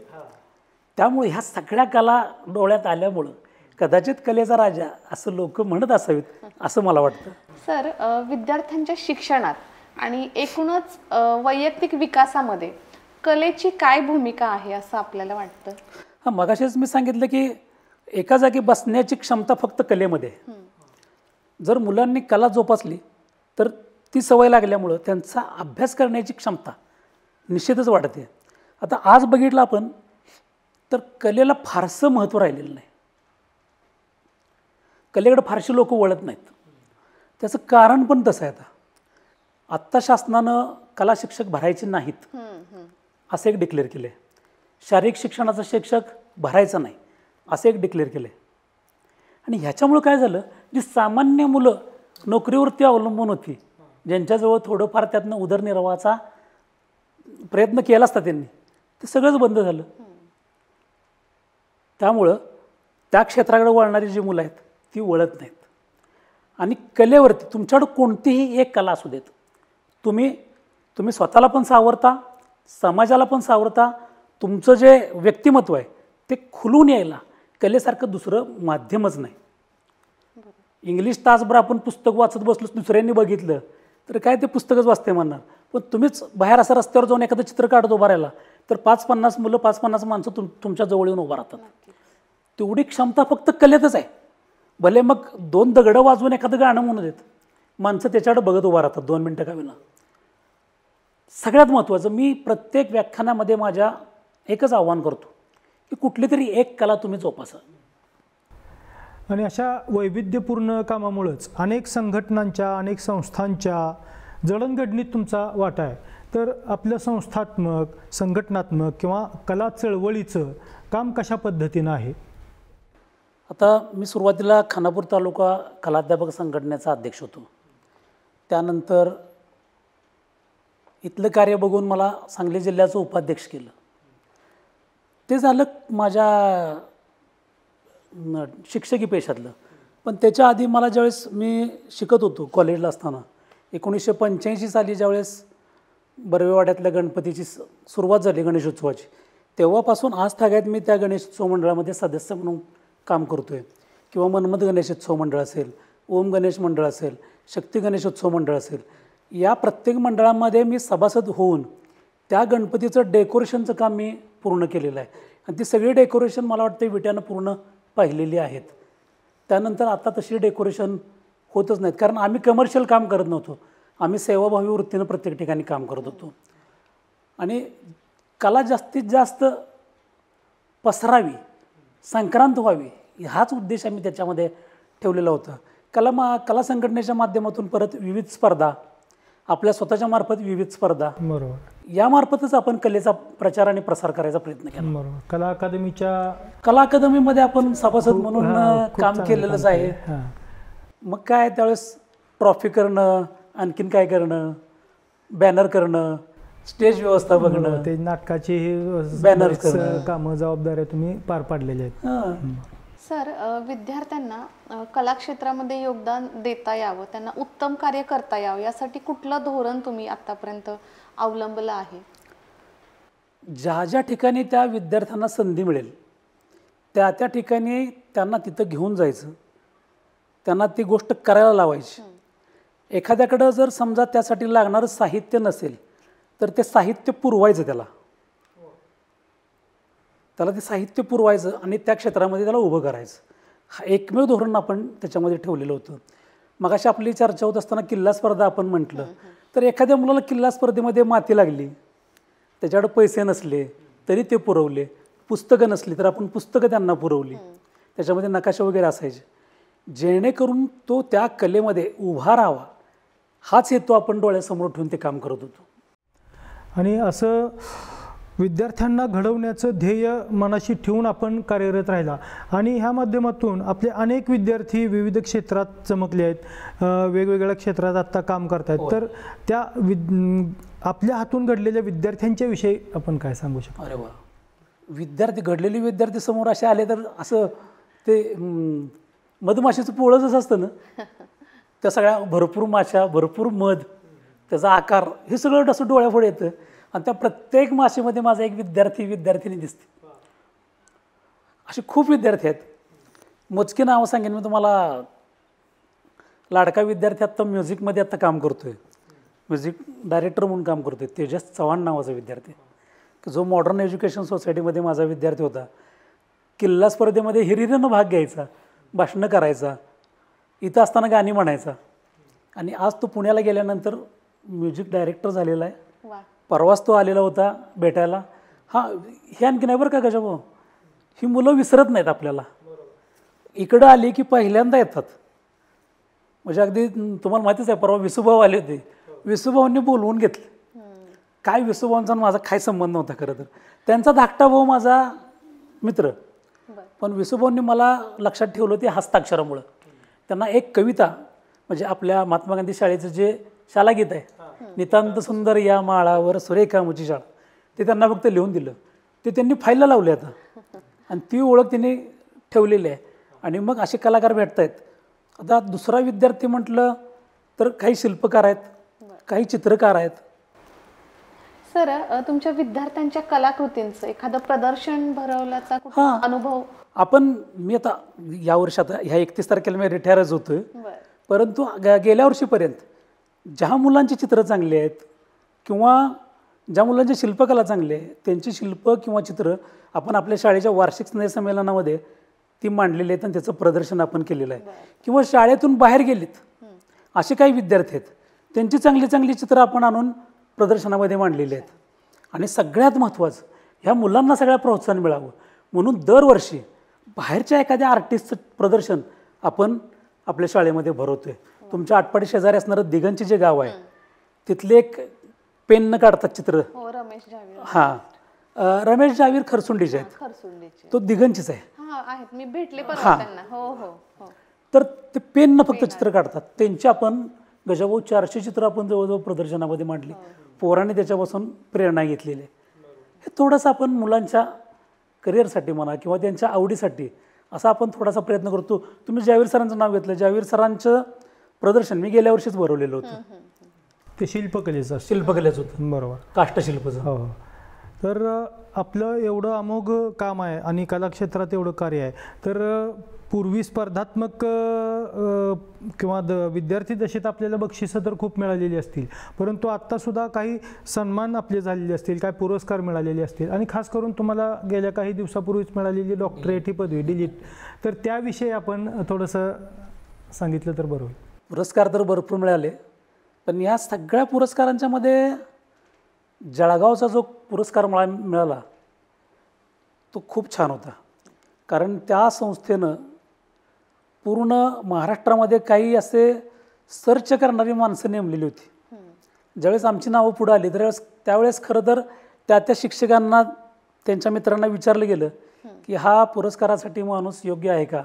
S3: त्यामुळे ह्या सगळ्या कला डोळ्यात आल्यामुळं कदाचित कलेचा राजा असं लोक म्हणत असावीत असं मला वाटतं.
S2: सर, विद्यार्थ्यांच्या शिक्षणात आणि एकूणच वैयक्तिक विकासामध्ये कलेची काय भूमिका आहे असं आपल्याला वाटतं?
S3: हां, मगाशीच मी सांगितलं की एका जागी बसण्याची क्षमता फक्त कलेमध्ये आहे. जर मुलांनी कला जोपासली तर ती सवय लागल्यामुळं त्यांचा अभ्यास करण्याची क्षमता निश्चितच वाढते. आता आज बघितलं आपण तर कलेला फारसं महत्त्व राहिलेलं नाही. कलेकडे फारशी लोक वळत नाहीत. त्याचं कारण पण तसं आहे. आत्ता शासनानं कला शिक्षक भरायचे नाहीत असं एक डिक्लेअर केलं आहे. शारीरिक शिक्षणाचा शिक्षक भरायचा नाही असं एक डिक्लेअर केलं आहे. आणि ह्याच्यामुळं काय झालं, जी सामान्य मुलं नोकरीवरती अवलंबून होती, ज्यांच्याजवळ थोडंफार त्यातनं उदरनिर्वाहाचा प्रयत्न केला असता त्यांनी, ते सगळंच बंद झालं. त्यामुळं त्या क्षेत्राकडे वळणारी जी मुलं आहेत ती वळत नाहीत. आणि कलेवरती तुमच्याकडं कोणतीही एक कला असू देत, तुम्ही स्वतःला पण सावरता, समाजाला पण सावरता. तुमचं जे व्यक्तिमत्व आहे ते खुलून यायला कलेसारखं दुसरं माध्यमच नाही. इंग्लिश तासभर आपण पुस्तक वाचत बसलो, दुसऱ्यांनी बघितलं तर काय ते पुस्तकच वाचते म्हणणार. पण तुम्हीच बाहेर असं रस्त्यावर जाऊन एखादं चित्र काढत उभा राहिला तर 5-50 मुलं, 5-50 माणसं तुमच्या जवळ येऊन उभा राहतात. तेवढी क्षमता फक्त कलेतच आहे. भले मग 2 दगडं वाजवून एखादं गाणं म्हणू देत, माणसं त्याच्याकडे बघत उभा राहतात 2 मिनटं का विना. सगळ्यात महत्त्वाचं, मी प्रत्येक व्याख्यानामध्ये माझ्या एकच आव्हान करतो की कुठली तरी एक कला तुम्ही जोपासा.
S1: आणि अशा वैविध्यपूर्ण कामामुळंच अनेक संघटनांच्या, अनेक संस्थांच्या जडणघडणीत तुमचा वाटा आहे. तर आपलं संस्थात्मक, संघटनात्मक किंवा कला चळवळीचं काम कशा पद्धतीनं आहे?
S3: आता मी सुरुवातीला खानापूर तालुका कलाध्यापक संघटनेचा अध्यक्ष होतो. त्यानंतर इथलं कार्य बघून मला सांगली जिल्ह्याचं उपाध्यक्ष केलं. ते झालं माझ्या शिक्षकी पेशातलं. पण त्याच्या आधी मला ज्यावेळेस मी शिकत होतो कॉलेजला असताना 1985 साली ज्यावेळेस बर्वेवाड्यातल्या गणपतीची सुरुवात झाली गणेशोत्सवाची, तेव्हापासून आज तागायत मी त्या गणेशोत्सव मंडळामध्ये सदस्य म्हणून काम करतो आहे. किंवा मनमत गणेशोत्सव मंडळ असेल, ओम गणेश मंडळ असेल, शक्ती गणेशोत्सव मंडळ असेल, या प्रत्येक मंडळामध्ये मी सभासद होऊन त्या गणपतीचं डेकोरेशनचं काम मी पूर्ण केलेलं आहे. आणि ती सगळी डेकोरेशन मला वाटतं विट्यानं पूर्ण पाहिलेली आहेत. त्यानंतर आता तशी डेकोरेशन होतच नाहीत, कारण आम्ही कमर्शियल काम करत नव्हतो. आम्ही सेवाभावी वृत्तीनं प्रत्येक ठिकाणी काम करत होतो. आणि कला जास्तीत जास्त पसरावी, संक्रांत व्हावी, हाच उद्देश आम्ही त्याच्यामध्ये ठेवलेला होता. कला संघटनेच्या माध्यमातून परत विविध स्पर्धा, आपल्या स्वतःच्या मार्फत विविध स्पर्धा,
S1: बरोबर,
S3: यामार्फतच आपण कलेचा प्रचार आणि प्रसार करायचा प्रयत्न केला.
S1: बरोबर. कला
S3: अकादमीमध्ये आपण सभासद म्हणून काम केलेलंच आहे. मग काय त्यावेळेस ट्रॉफी करणं, आणखीन काय करणं, बॅनर करणं, स्टेज व्यवस्था बघणं,
S1: ते नाटकाची
S3: बॅनर
S1: कामं, जबाबदाऱ्या तुम्ही पार पाडलेल्या आहेत.
S2: सर, विद्यार्थ्यांना कला क्षेत्रामध्ये योगदान देता यावं, त्यांना उत्तम कार्य करता यावं, यासाठी कुठलं धोरण तुम्ही आतापर्यंत अवलंबलं आहे?
S3: ज्या ज्या ठिकाणी त्या विद्यार्थ्यांना संधी मिळेल त्या त्या ठिकाणी त्यांना तिथं घेऊन जायचं, त्यांना ती गोष्ट करायला लावायची. एखाद्याकडं जर समजा त्यासाठी लागणारं साहित्य नसेल तर ते साहित्य पुरवायचं, त्याला ते साहित्य पुरवायचं आणि त्या क्षेत्रामध्ये त्याला उभं करायचं. हा एकमेव धोरण आपण त्याच्यामध्ये ठेवलेलं होतं. मग अशी आपली चर्चा होत असताना किल्ला स्पर्धा आपण म्हटलं, तर एखाद्या मुलाला किल्ला स्पर्धेमध्ये माती लागली, त्याच्याकडे पैसे नसले तरी ते पुरवले, पुस्तकं नसली तर आपण पुस्तकं त्यांना पुरवली, त्याच्यामध्ये नकाशा वगैरे असायचे, जेणेकरून तो त्या कलेमध्ये उभा राहावा, हाच हेतू आपण डोळ्यासमोर ठेवून ते काम करत होतो.
S1: आणि असं विद्यार्थ्यांना घडवण्याचं ध्येय मनाशी ठेवून आपण कार्यरत राहिला. आणि ह्या माध्यमातून आपले अनेक विद्यार्थी विविध क्षेत्रात चमकले आहेत, वेगवेगळ्या क्षेत्रात आत्ता काम करत आहेत. तर त्या आपल्या हातून घडलेल्या विद्यार्थ्यांच्या विषयी आपण काय सांगू शकतो?
S3: अरे वा, घडलेले विद्यार्थी समोर असे आले तर असं ते मधमाशीचं पोळंच असतं ना, त्या सगळ्या भरपूर माशा, भरपूर मध, त्याचा आकार, हे सगळं असं डोळ्यापुढे येतं. आणि त्या प्रत्येक माशीमध्ये माझा एक विद्यार्थिनी दिसते. असे खूप विद्यार्थी आहेत. मोजकी नावं सांगेन मी तुम्हाला. लाडका विद्यार्थी आत्ता म्युझिकमध्ये आत्ता काम करतोय, म्युझिक डायरेक्टर म्हणून काम करतोय. तेजस चव्हाण नावाचा विद्यार्थी, की जो मॉडर्न एज्युकेशन सोसायटीमध्ये माझा विद्यार्थी होता. किल्ला स्पर्धेमध्ये हिरिरीनं भाग घ्यायचा, भाषणं करायचा, इथं असताना गाणी म्हणायचा. आणि आज तो पुण्याला गेल्यानंतर म्युझिक डायरेक्टर झालेला आहे.
S2: वा.
S3: परवाच तो आलेला होता भेटायला. हां, हे आणखी नाही बरं का गजाभाऊ, ही मुलं विसरत नाहीत आपल्याला. इकडं आली की पहिल्यांदा येतात. म्हणजे अगदी तुम्हाला माहितीच आहे, परवा विसूभाऊ आले होते. विसूभाऊंनी बोलवून घेतलं. काय विसूभाऊंचा माझा काय संबंध नव्हता खरं तर. त्यांचा धाकटा भाऊ माझा मित्र, पण विसूभाऊंनी मला लक्षात ठेवलं ते हस्ताक्षरामुळं. त्यांना एक कविता, म्हणजे आपल्या महात्मा गांधी शाळेचं जे शालागीत आहे, नितांत सुंदर या माळावर सुरेखा मुची शाळा, ते त्यांना फक्त लिहून दिलं. ते त्यांनी फाईलला लावले आता, आणि ती ओळख त्यांनी ठेवलेली आहे. आणि मग असे कलाकार भेटत आहेत. आता दुसरा विद्यार्थी म्हटलं तर काही शिल्पकार आहेत, काही चित्रकार आहेत.
S2: सर, तुमच्या विद्यार्थ्यांच्या कलाकृतींचं एखादं प्रदर्शन भरवल्याचा कुठला अनुभव?
S3: मी आता या वर्षात ह्या 31 तारखेला मी रिटायरच होतोय. परंतु गेल्या वर्षीपर्यंत ज्या मुलांची चित्र चांगली आहेत किंवा ज्या मुलांची शिल्पकला चांगली आहे, त्यांची शिल्प किंवा चित्र आपण आपल्या शाळेच्या वार्षिक स्नेहसंमेलनामध्ये ती मांडलेली आहेत आणि त्याचं प्रदर्शन आपण केलेलं आहे. किंवा शाळेतून बाहेर गेलीत असे काही विद्यार्थी आहेत, त्यांची चांगली चांगली चित्रं आपण आणून प्रदर्शनामध्ये मांडलेली आहेत. आणि सगळ्यात महत्त्वाचं, ह्या मुलांना सगळ्या प्रोत्साहन मिळावं म्हणून दरवर्षी बाहेरच्या एखाद्या आर्टिस्टचं प्रदर्शन आपण आपल्या शाळेमध्ये भरवतोय. तुमच्या आटपाडी शेजारी असणारं दिगंची जे गाव आहे, तिथले एक पेननं काढतात चित्र.
S2: रमेश जावीर.
S3: हां, रमेश जावीर खरसुंडीचे आहेत.
S2: खरसुंडीचे.
S3: तो दिगंचीच आहे.
S2: आहेत, मी भेटले परवा त्यांना. हो हो हो.
S3: तर ते पेननं फक्त चित्र काढतात. त्यांची आपण गजाभाऊ 400 चित्र आपण जवळजवळ प्रदर्शनामध्ये मांडली. पोरांनी त्याच्यापासून प्रेरणा घेतलेली आहे. हे थोडंसं आपण मुलांच्या करिअरसाठी म्हणा किंवा त्यांच्या आवडीसाठी असा आपण थोडासा प्रयत्न करतो. तुम्ही जावीर सरांचं नाव घेतलं. जावीर सरांचं प्रदर्शन मी गेल्या वर्षीच भरवलेलं होतं.
S1: ते शिल्पकलेचं
S3: होतं.
S1: बरोबर,
S3: काष्टशिल्पचं.
S1: हो. तर आपलं एवढं अमोघ काम आहे आणि कलाक्षेत्रात एवढं कार्य आहे, तर पूर्वी स्पर्धात्मक किंवा विद्यार्थी दशेत आपल्याला बक्षिसं तर खूप मिळालेली असतील, परंतु आत्तासुद्धा काही सन्मान आपले झालेले असतील, काही पुरस्कार मिळालेले असतील, आणि खास करून तुम्हाला गेल्या काही दिवसापूर्वीच मिळालेली डॉक्टरेट ही पदवी डिलीट, तर त्याविषयी आपण थोडंसं सांगितलं तर बरं होईल.
S3: पुरस्कार तर भरपूर मिळाले, पण या सगळ्या पुरस्कारांच्या मध्ये जळगावचा जो पुरस्कार मिळाला तो खूप छान होता. कारण त्या संस्थेनं पूर्ण महाराष्ट्रामध्ये काही असे सर्च करणारी माणसं नेमलेली होती. ज्यावेळेस आमची नावं पुढं आली त्यावेळेस खरं तर त्या शिक्षकांना त्यांच्या मित्रांना विचारलं गेलं की हा पुरस्कारासाठी माणूस योग्य आहे का.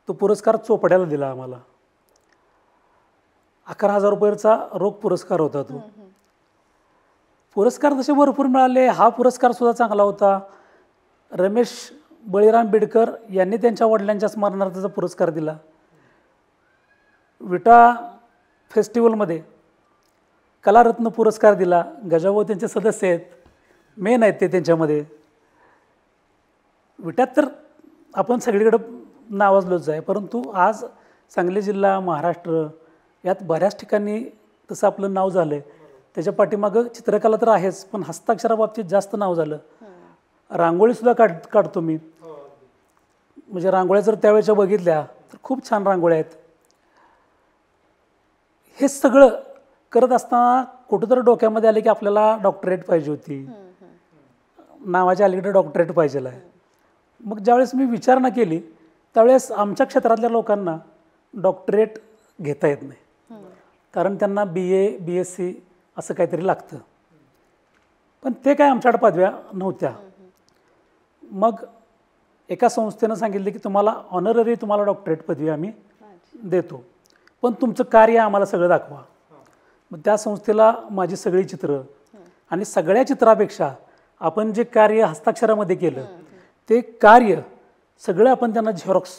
S3: तो पुरस्कार चोपड्याला दिला आम्हाला. 11,000 रुपयाचा रोख पुरस्कार होता तो. पुरस्कार तसे भरपूर मिळाले. हा पुरस्कार सुद्धा चांगला होता. रमेश बळीराम बिडकर यांनी त्यांच्या वडिलांच्या स्मरणार्थाचा पुरस्कार दिला. विटा फेस्टिवलमध्ये कलारत्न पुरस्कार दिला. गजाभाऊ त्यांचे सदस्य आहेत, मेन आहेत ते त्यांच्यामध्ये. विट्यात तर आपण सगळीकडं नावाजलोच आहे, परंतु आज सांगली जिल्हा, महाराष्ट्र यात बऱ्याच ठिकाणी तसं आपलं नाव झालं आहे. त्याच्या पाठीमागं चित्रकला तर आहेच, पण हस्ताक्षराबाबतीत जास्त नाव झालं. रांगोळीसुद्धा काढतो मी. म्हणजे रांगोळ्या जर त्यावेळेच्या बघितल्या तर खूप छान रांगोळ्या आहेत. हे सगळं करत असताना कुठंतरी डोक्यामध्ये आले की आपल्याला डॉक्टरेट पाहिजे होती, नावाच्या अलीकडे डॉक्टरेट पाहिजे आहे. मग ज्यावेळेस मी विचारणा केली त्यावेळेस आमच्या क्षेत्रातल्या लोकांना डॉक्टरेट घेता येत नाही, कारण त्यांना BA BSc असं काहीतरी लागतं. पण ते काय आमच्याकडे पदव्या नव्हत्या. मग एका संस्थेनं सांगितलं की तुम्हाला ऑनररी तुम्हाला डॉक्टरेट पदवी आम्ही देतो, पण तुमचं कार्य आम्हाला सगळं दाखवा. मग त्या संस्थेला माझी सगळी चित्रं आणि सगळ्या चित्रापेक्षा आपण जे कार्य हस्ताक्षरामध्ये केलं ते कार्य सगळं आपण त्यांना झेरॉक्स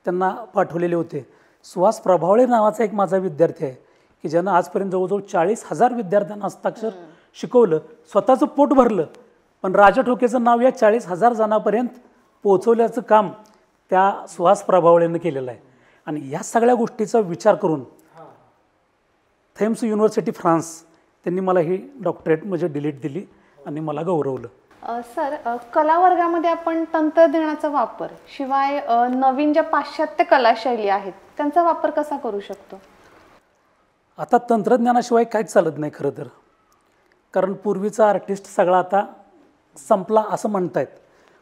S3: त्यांना पाठवलेले होते. सुहास प्रभावळे नावाचा एक माझा विद्यार्थी आहे की ज्यानं आजपर्यंत जवळजवळ 40,000 विद्यार्थ्यांना हस्ताक्षर शिकवलं, स्वतःचं पोट भरलं, पण राजा ठोकेचं नाव या 40,000 जणांपर्यंत पोहोचवल्याचं काम त्या सुहास प्रभावळेनं केलेलं आहे. आणि या सगळ्या गोष्टीचा विचार करून थेम्स युनिव्हर्सिटी फ्रान्स त्यांनी मला ही डॉक्टरेट म्हणजे डिलीट दिली आणि मला गौरवलं.
S2: सर, कला वर्गामध्ये आपण तंत्रज्ञानाचा वापर शिवाय नवीन ज्या पाश्चात्य कलाशैली आहेत त्यांचा वापर कसा करू शकतो?
S3: आता तंत्रज्ञानाशिवाय काहीच चालत नाही खरं तर, कारण पूर्वीचा आर्टिस्ट सगळा आता संपला असं म्हणतायत.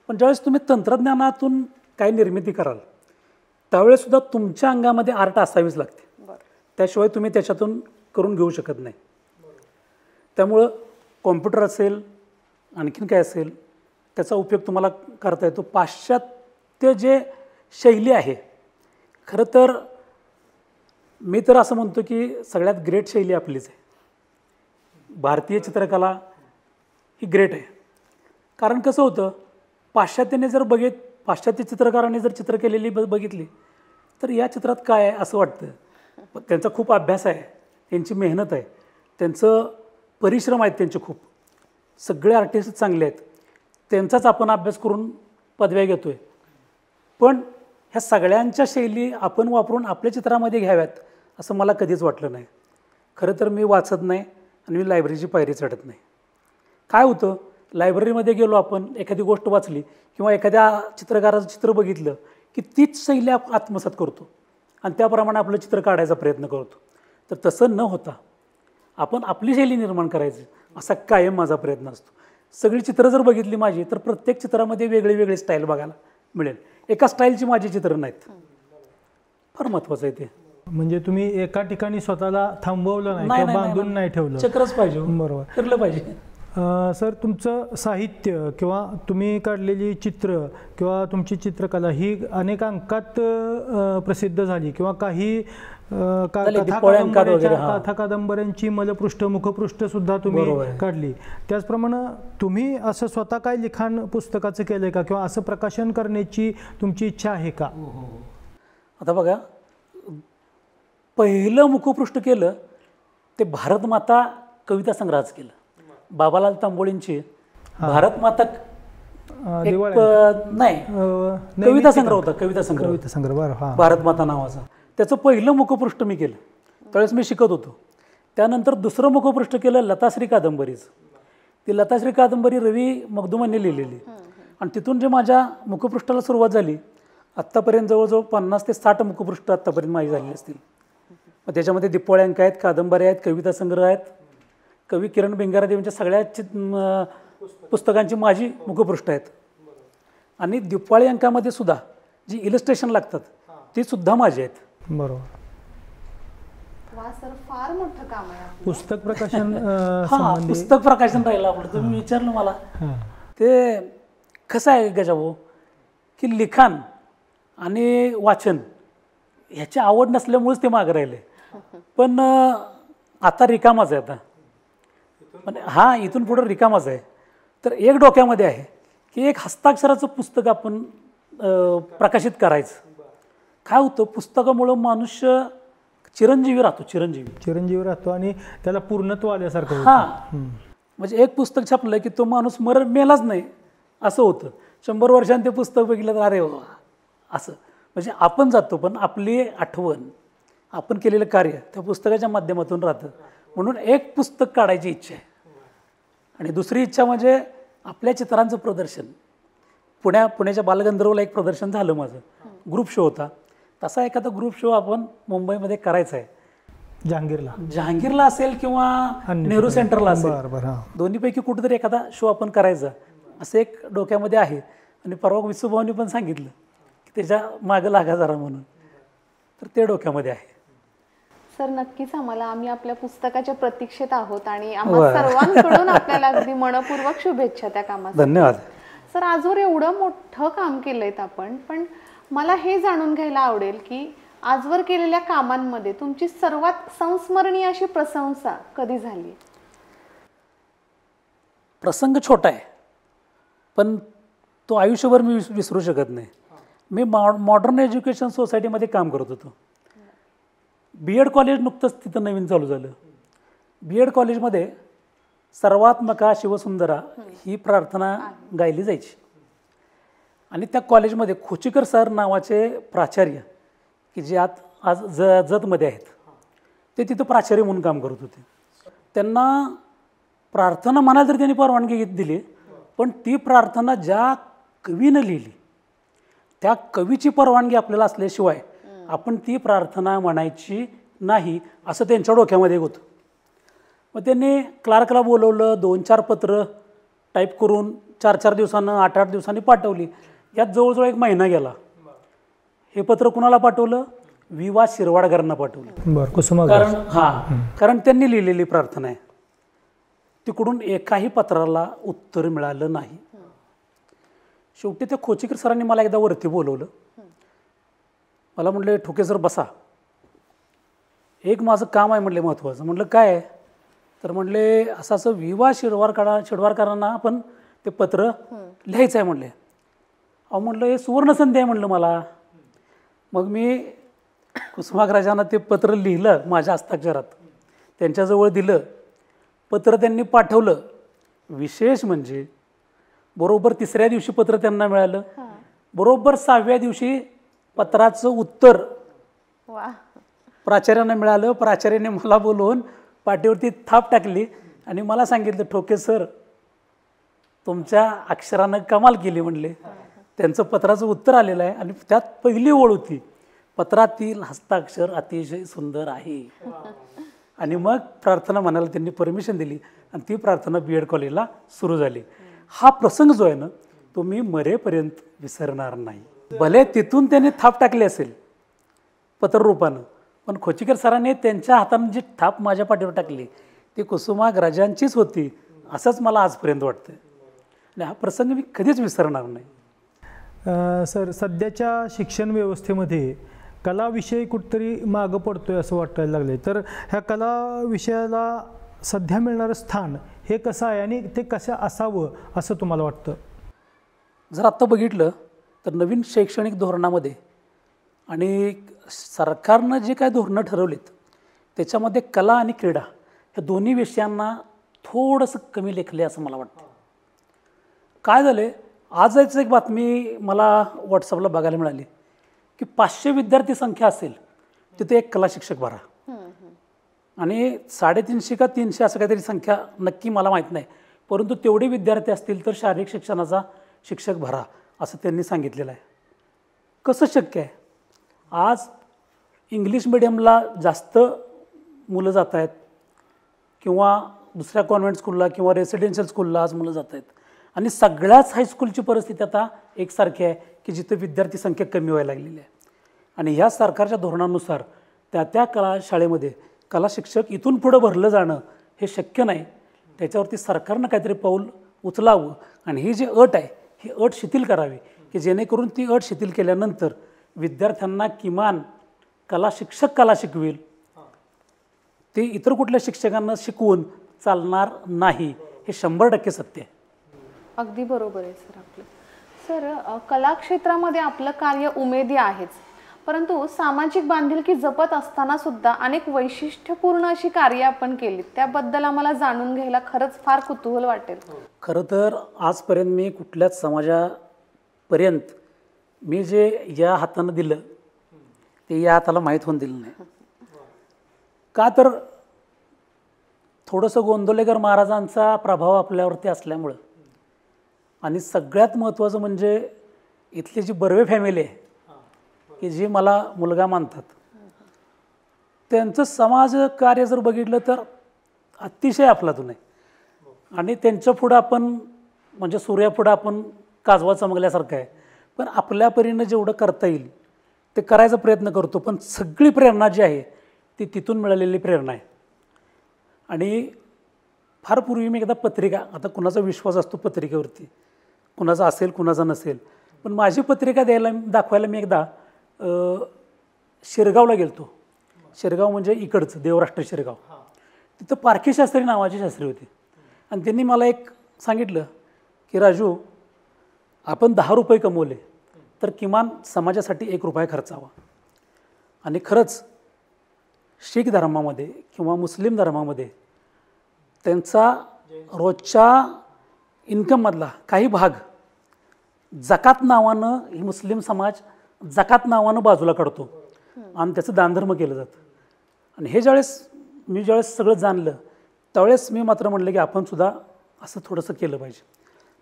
S3: पण ज्यावेळेस तुम्ही तंत्रज्ञानातून काही निर्मिती कराल त्यावेळेससुद्धा तुमच्या अंगामध्ये आर्ट असावीच लागते, त्याशिवाय तुम्ही त्याच्यातून करून घेऊ शकत नाही. त्यामुळं कॉम्प्युटर असेल, आणखीन काय असेल, त्याचा उपयोग तुम्हाला करता येतो. पाश्चात्य जे शैली आहे, खरं तर मी तर असं म्हणतो की सगळ्यात ग्रेट शैली आपलीच आहे. भारतीय चित्रकला ही ग्रेट आहे. कारण कसं होतं, पाश्चात्याने जर पाश्चात्य चित्रकारांनी जर चित्र केलेली बघितली तर या चित्रात काय आहे असं वाटतं. पण त्यांचा खूप अभ्यास आहे, त्यांची मेहनत आहे, त्यांचं परिश्रम आहेत त्यांचे खूप. सगळे आर्टिस्ट चांगले आहेत, त्यांचाच आपण अभ्यास करून पदव्या घेतो आहे. पण ह्या सगळ्यांच्या शैली आपण वापरून आपल्या चित्रामध्ये घ्याव्यात असं मला कधीच वाटलं नाही. खरं तर मी वाचत नाही आणि मी लायब्ररीची पायरी चढत नाही. काय होतं, लायब्ररीमध्ये गेलो, आपण एखादी गोष्ट वाचली किंवा एखाद्या चित्रकाराचं चित्र बघितलं की तीच शैली आत्मसात करतो आणि त्याप्रमाणे आपलं चित्र काढायचा प्रयत्न करतो. तर तसं न होता आपण आपली शैली निर्माण करायची असा कायम माझा प्रयत्न असतो. सगळी चित्रं जर बघितली माझी तर प्रत्येक चित्रामध्ये वेगळी वेगळी स्टाईल बघायला मिळेल. एका स्टाईलची माझी चित्रं नाहीत. फार महत्त्वाचं आहे ते.
S1: म्हणजे तुम्ही एका ठिकाणी स्वतःला थांबवलं नाही किंवा बांधून नाही ठेवलं.
S3: चक्रच पाहिजे,
S1: बरोबर,
S3: फिरलं पाहिजे.
S1: सर, तुमचं साहित्य किंवा तुम्ही काढलेली चित्र किंवा तुमची चित्रकला ही अनेक अंकात प्रसिद्ध झाली किंवा काही कथा कादंबऱ्यांची मलपृष्ठ मुखपृष्ठ सुद्धा तुम्ही काढली. त्याचप्रमाणे तुम्ही असं स्वतः काय लिखाण पुस्तकाचं केलंय का किंवा असं प्रकाशन करण्याची तुमची इच्छा आहे का?
S3: आता बघा, पहिलं मुखपृष्ठ केलं ते भारतमाता कविता संग्रहाचं केलं. बाबालाल तांबोळींची भारतमाता नाही कविता संग्रह होता, कविता संग्रह भारतमाता नावाचा. त्याचं पहिलं मुखपृष्ठ मी केलं त्यावेळेस मी शिकत होतो. त्यानंतर दुसरं मुखपृष्ठ केलं लताश्री कादंबरीचं. ती लताश्री कादंबरी रवी मगदुमांनी लिहिलेली आणि तिथून जे माझ्या मुखपृष्ठाला सुरुवात झाली, आत्तापर्यंत जवळजवळ 50 ते 60 मुखपृष्ठ आत्तापर्यंत माझी झालेली असतील. मग त्याच्यामध्ये दिपोळी अंक आहेत, कादंबऱ्या आहेत, कविता संग्रह आहेत. कवी किरण बेंगारदेवांच्या सगळ्या पुस्तकांची माझी मुखपृष्ठ आहेत. आणि दिपाळी अंकामध्ये सुद्धा जी इलस्ट्रेशन लागतात ती सुद्धा माझी आहेत.
S1: बरोबर.
S2: वा सर, फार मोठं काम आहे.
S1: पुस्तक प्रकाशन
S3: पुस्तक प्रकाशन राहिलं आपलं. तुम्ही विचारलं मला, ते कसं आहे गजाभाऊ की लिखाण आणि वाचन ह्याची आवड नसल्यामुळेच ते मागं राहिले. पण आता रिकामाच आहे. आता पण इथून पुढं रिकामाच आहे. तर एक डोक्यामध्ये आहे की एक हस्ताक्षराचं पुस्तक आपण प्रकाशित करायचं. काय होतं, पुस्तकामुळं मनुष्य चिरंजीवी राहतो
S1: आणि त्याला पूर्णत्व आल्यासारखं.
S3: म्हणजे एक पुस्तक छापलं की तो माणूस मेलाच नाही असं होतं. 100 वर्षांनी ते पुस्तक बघितलं तर अरे वा असं. म्हणजे आपण जातो पण आपली आठवण, आपण केलेलं कार्य त्या पुस्तकाच्या माध्यमातून राहतं. म्हणून एक पुस्तक काढायची इच्छा आहे. आणि दुसरी इच्छा म्हणजे आपल्या चित्रांचं प्रदर्शन. पुण्याच्या बालगंधर्वला एक प्रदर्शन झालं माझं, ग्रुप शो होता. तसा एखादा ग्रुप शो आपण मुंबईमध्ये करायचा आहे. जहांगीरला असेल किंवा नेहरू सेंटरला असेल, दोन्हीपैकी कुठेतरी एखादा शो आपण करायचा असं एक डोक्यामध्ये आहे. आणि परवा विसूभाऊंनी पण सांगितलं की त्याच्या मागं लागा जरा म्हणून, तर ते डोक्यामध्ये आहे.
S2: सर, नक्कीच आम्ही आपल्या पुस्तकाच्या प्रतीक्षेत आहोत आणि आम्हा सर्वांकडून आपल्याला अगदी मनपूर्वक शुभेच्छा त्या कामासाठी.
S3: धन्यवाद.
S2: सर, आजवर एवढं मोठं काम केलंय आपण, पण मला हे जाणून घ्यायला आवडेल की आजवर केलेल्या कामांमध्ये तुमची सर्वात संस्मरणीय अशी प्रशंसा कधी झाली?
S3: प्रसंग छोटा आहे पण तो आयुष्यभर मी विसरू शकत नाही. मी मॉडर्न एज्युकेशन सोसायटीमध्ये काम करत होतो. BEd कॉलेज नुकतंच तिथं नवीन चालू झालं. BEd कॉलेजमध्ये सर्वात्मका शिवसुंदरा ही प्रार्थना गायली जायची. आणि त्या कॉलेजमध्ये खोचीकर सर नावाचे प्राचार्य की जे आज जतमध्ये आहेत, ते तिथं प्राचार्य म्हणून काम करत होते. त्यांना प्रार्थना म्हणाल तर त्यांनी परवानगी दिली, पण ती प्रार्थना ज्या कवीनं लिहिली त्या कवीची परवानगी आपल्याला असल्याशिवाय आपण ती प्रार्थना म्हणायची नाही असं त्यांच्या डोक्यामध्ये होतं. मग त्यांनी क्लार्कला बोलवलं, 2-4 पत्र टाईप करून 4-4 दिवसानं 8-8 दिवसांनी पाठवली. यात जवळजवळ 1 महिना गेला. हे पत्र कुणाला पाठवलं? विवा शिरवाडकरांना पाठवलं.
S1: बरं, कुसुमाग्रज.
S3: कारण त्यांनी लिहिलेली प्रार्थना आहे. तिकडून एकाही पत्राला उत्तर मिळालं नाही. शेवटी त्या खोचीकर सरांनी मला एकदा वरती बोलवलं. मला म्हटले, ठोके सर बसा, एक माझं काम आहे म्हटले महत्त्वाचं. म्हटलं काय आहे? तर म्हटले असं असं विवा शिरवाडकरांना आपण ते पत्र लिहायचं आहे म्हटले. अहो म्हटलं हे सुवर्णसंधी आहे म्हटलं मला. मग मी कुसुमाग्रजांना ते पत्र लिहिलं माझ्या हस्ताक्षरात, त्यांच्याजवळ दिलं. पत्र त्यांनी पाठवलं. विशेष म्हणजे बरोबर 3ऱ्या दिवशी पत्र त्यांना मिळालं. बरोबर 6व्या दिवशी पत्राचं उत्तर प्राचार्यांना मिळालं. प्राचार्याने मला बोलवून पाठीवरती थाप टाकली आणि मला सांगितलं, ठोके सर तुमच्या अक्षरानं कमाल केली म्हणले. त्यांचं पत्राचं उत्तर आलेलं आहे आणि त्यात पहिली ओळ होती, पत्रातील हस्ताक्षर अतिशय सुंदर आहे. आणि मग प्रार्थना म्हणायला त्यांनी परमिशन दिली आणि ती प्रार्थना BEd कॉलेजला सुरू झाली. हा प्रसंग जो आहे ना तो मी मरेपर्यंत विसरणार नाही. भले तिथून त्यांनी थाप टाकली असेल पत्ररूपानं, पण खोचीकर सरांनी त्यांच्या हाताने जी थाप माझ्या पाठीवर टाकली ती कुसुमाग्रजांचीच होती असंच मला आजपर्यंत वाटतं. आणि हा प्रसंग मी कधीच विसरणार नाही.
S1: सर, सध्याच्या शिक्षण व्यवस्थेमध्ये कला विषय कुठेतरी मागं पडतोय असं वाटायला लागले, तर ह्या कला विषयाला सध्या मिळणारं स्थान हे कसं आहे आणि ते कसं असावं असं तुम्हाला वाटतं?
S3: जर आत्ता बघितलं तर नवीन शैक्षणिक धोरणामध्ये आणि सरकारनं जे काय धोरणं ठरवलीत त्याच्यामध्ये कला आणि क्रीडा ह्या दोन्ही विषयांना थोडंसं कमी लेखले असं मला वाटतं. काय झालं, आजच एक बातमी मला व्हॉट्सअपला बघायला मिळाली की 500 विद्यार्थी संख्या असेल तिथे एक कला शिक्षक भरा. आणि 350 का 300 असं काहीतरी संख्या नक्की मला माहीत नाही, परंतु तेवढे विद्यार्थी असतील तर शारीरिक शिक्षणाचा शिक्षक भरा असं त्यांनी सांगितलेलं आहे. कसं शक्य आहे? आज इंग्लिश मिडियमला जास्त मुलं जात आहेत किंवा दुसऱ्या कॉन्व्हेंट स्कूलला किंवा रेसिडेन्शियल स्कूलला आज मुलं जात आहेत. आणि सगळ्याच हायस्कूलची परिस्थिती आता एकसारखी आहे की जिथे विद्यार्थी संख्या कमी व्हायला लागलेली आहे. आणि ह्या सरकारच्या धोरणानुसार त्या कला शाळेमध्ये कला शिक्षक इथून पुढं भरलं जाणं हे शक्य नाही. त्याच्यावरती सरकारनं काहीतरी पाऊल उचलावं आणि ही जी अट आहे ही अट शिथिल करावी की जेणेकरून ती अट शिथिल केल्यानंतर विद्यार्थ्यांना किमान कला शिक्षक कला शिकवेल, ते इतर कुठल्या शिक्षकांना शिकवून चालणार नाही. हे 100% सत्य आहे.
S2: अगदी बरोबर आहे सर आपलं. सर, कला क्षेत्रामध्ये आपलं कार्य उमेदी आहेच, परंतु सामाजिक बांधिलकी जपत असताना सुद्धा अनेक वैशिष्ट्यपूर्ण अशी कार्य आपण केली, त्याबद्दल आम्हाला जाणून घ्यायला खरंच फार कुतूहल वाटेल.
S3: खरं तर आजपर्यंत मी कुठल्याच समाजापर्यंत मी जे या हातानं दिलं ते या हाताला माहीत होऊन दिलं नाही. का तर थोडंसं गोंदवलेकर महाराजांचा प्रभाव आपल्यावरती असल्यामुळं आणि सगळ्यात महत्त्वाचं म्हणजे इथली जी बर्वे फॅमिली आहे की जी मला मुलगा मानतात, त्यांचं समाज कार्य जर बघितलं तर अतिशय अफलातून आहे. आणि त्यांच्या पुढं आपण म्हणजे सूर्यापुढं आपण काजवा चमकल्यासारखं आहे. पण आपल्या परीनं जेवढं करता येईल ते करायचा प्रयत्न करतो. पण सगळी प्रेरणा जी आहे ती तिथून मिळालेली प्रेरणा आहे. आणि फार पूर्वी मी एकदा पत्रिका, आता कुणाचा विश्वास असतो पत्रिकेवरती, कुणाचा असेल कुणाचा नसेल, पण माझी पत्रिका दाखवायला मी एकदा शिरगावला गेलतो. शिरगाव म्हणजे इकडचं देवराष्ट्र शिरगाव. तिथं पारखी शास्त्री नावाची शास्त्री होती आणि त्यांनी मला एक सांगितलं की राजू, आपण 10 रुपये कमवले तर किमान समाजासाठी 1 रुपया खर्चावा. आणि खरंच शीख धर्मामध्ये किंवा मुस्लिम धर्मामध्ये त्यांचा रोजच्या इन्कममधला काही भाग जकात नावानं ही मुस्लिम समाज जकात नावानं बाजूला काढतो आणि त्याचं दानधर्म केलं जातं. आणि हे ज्यावेळेस सगळं जाणलं त्यावेळेस मी मात्र म्हणलं की आपण सुद्धा असं थोडंसं केलं पाहिजे.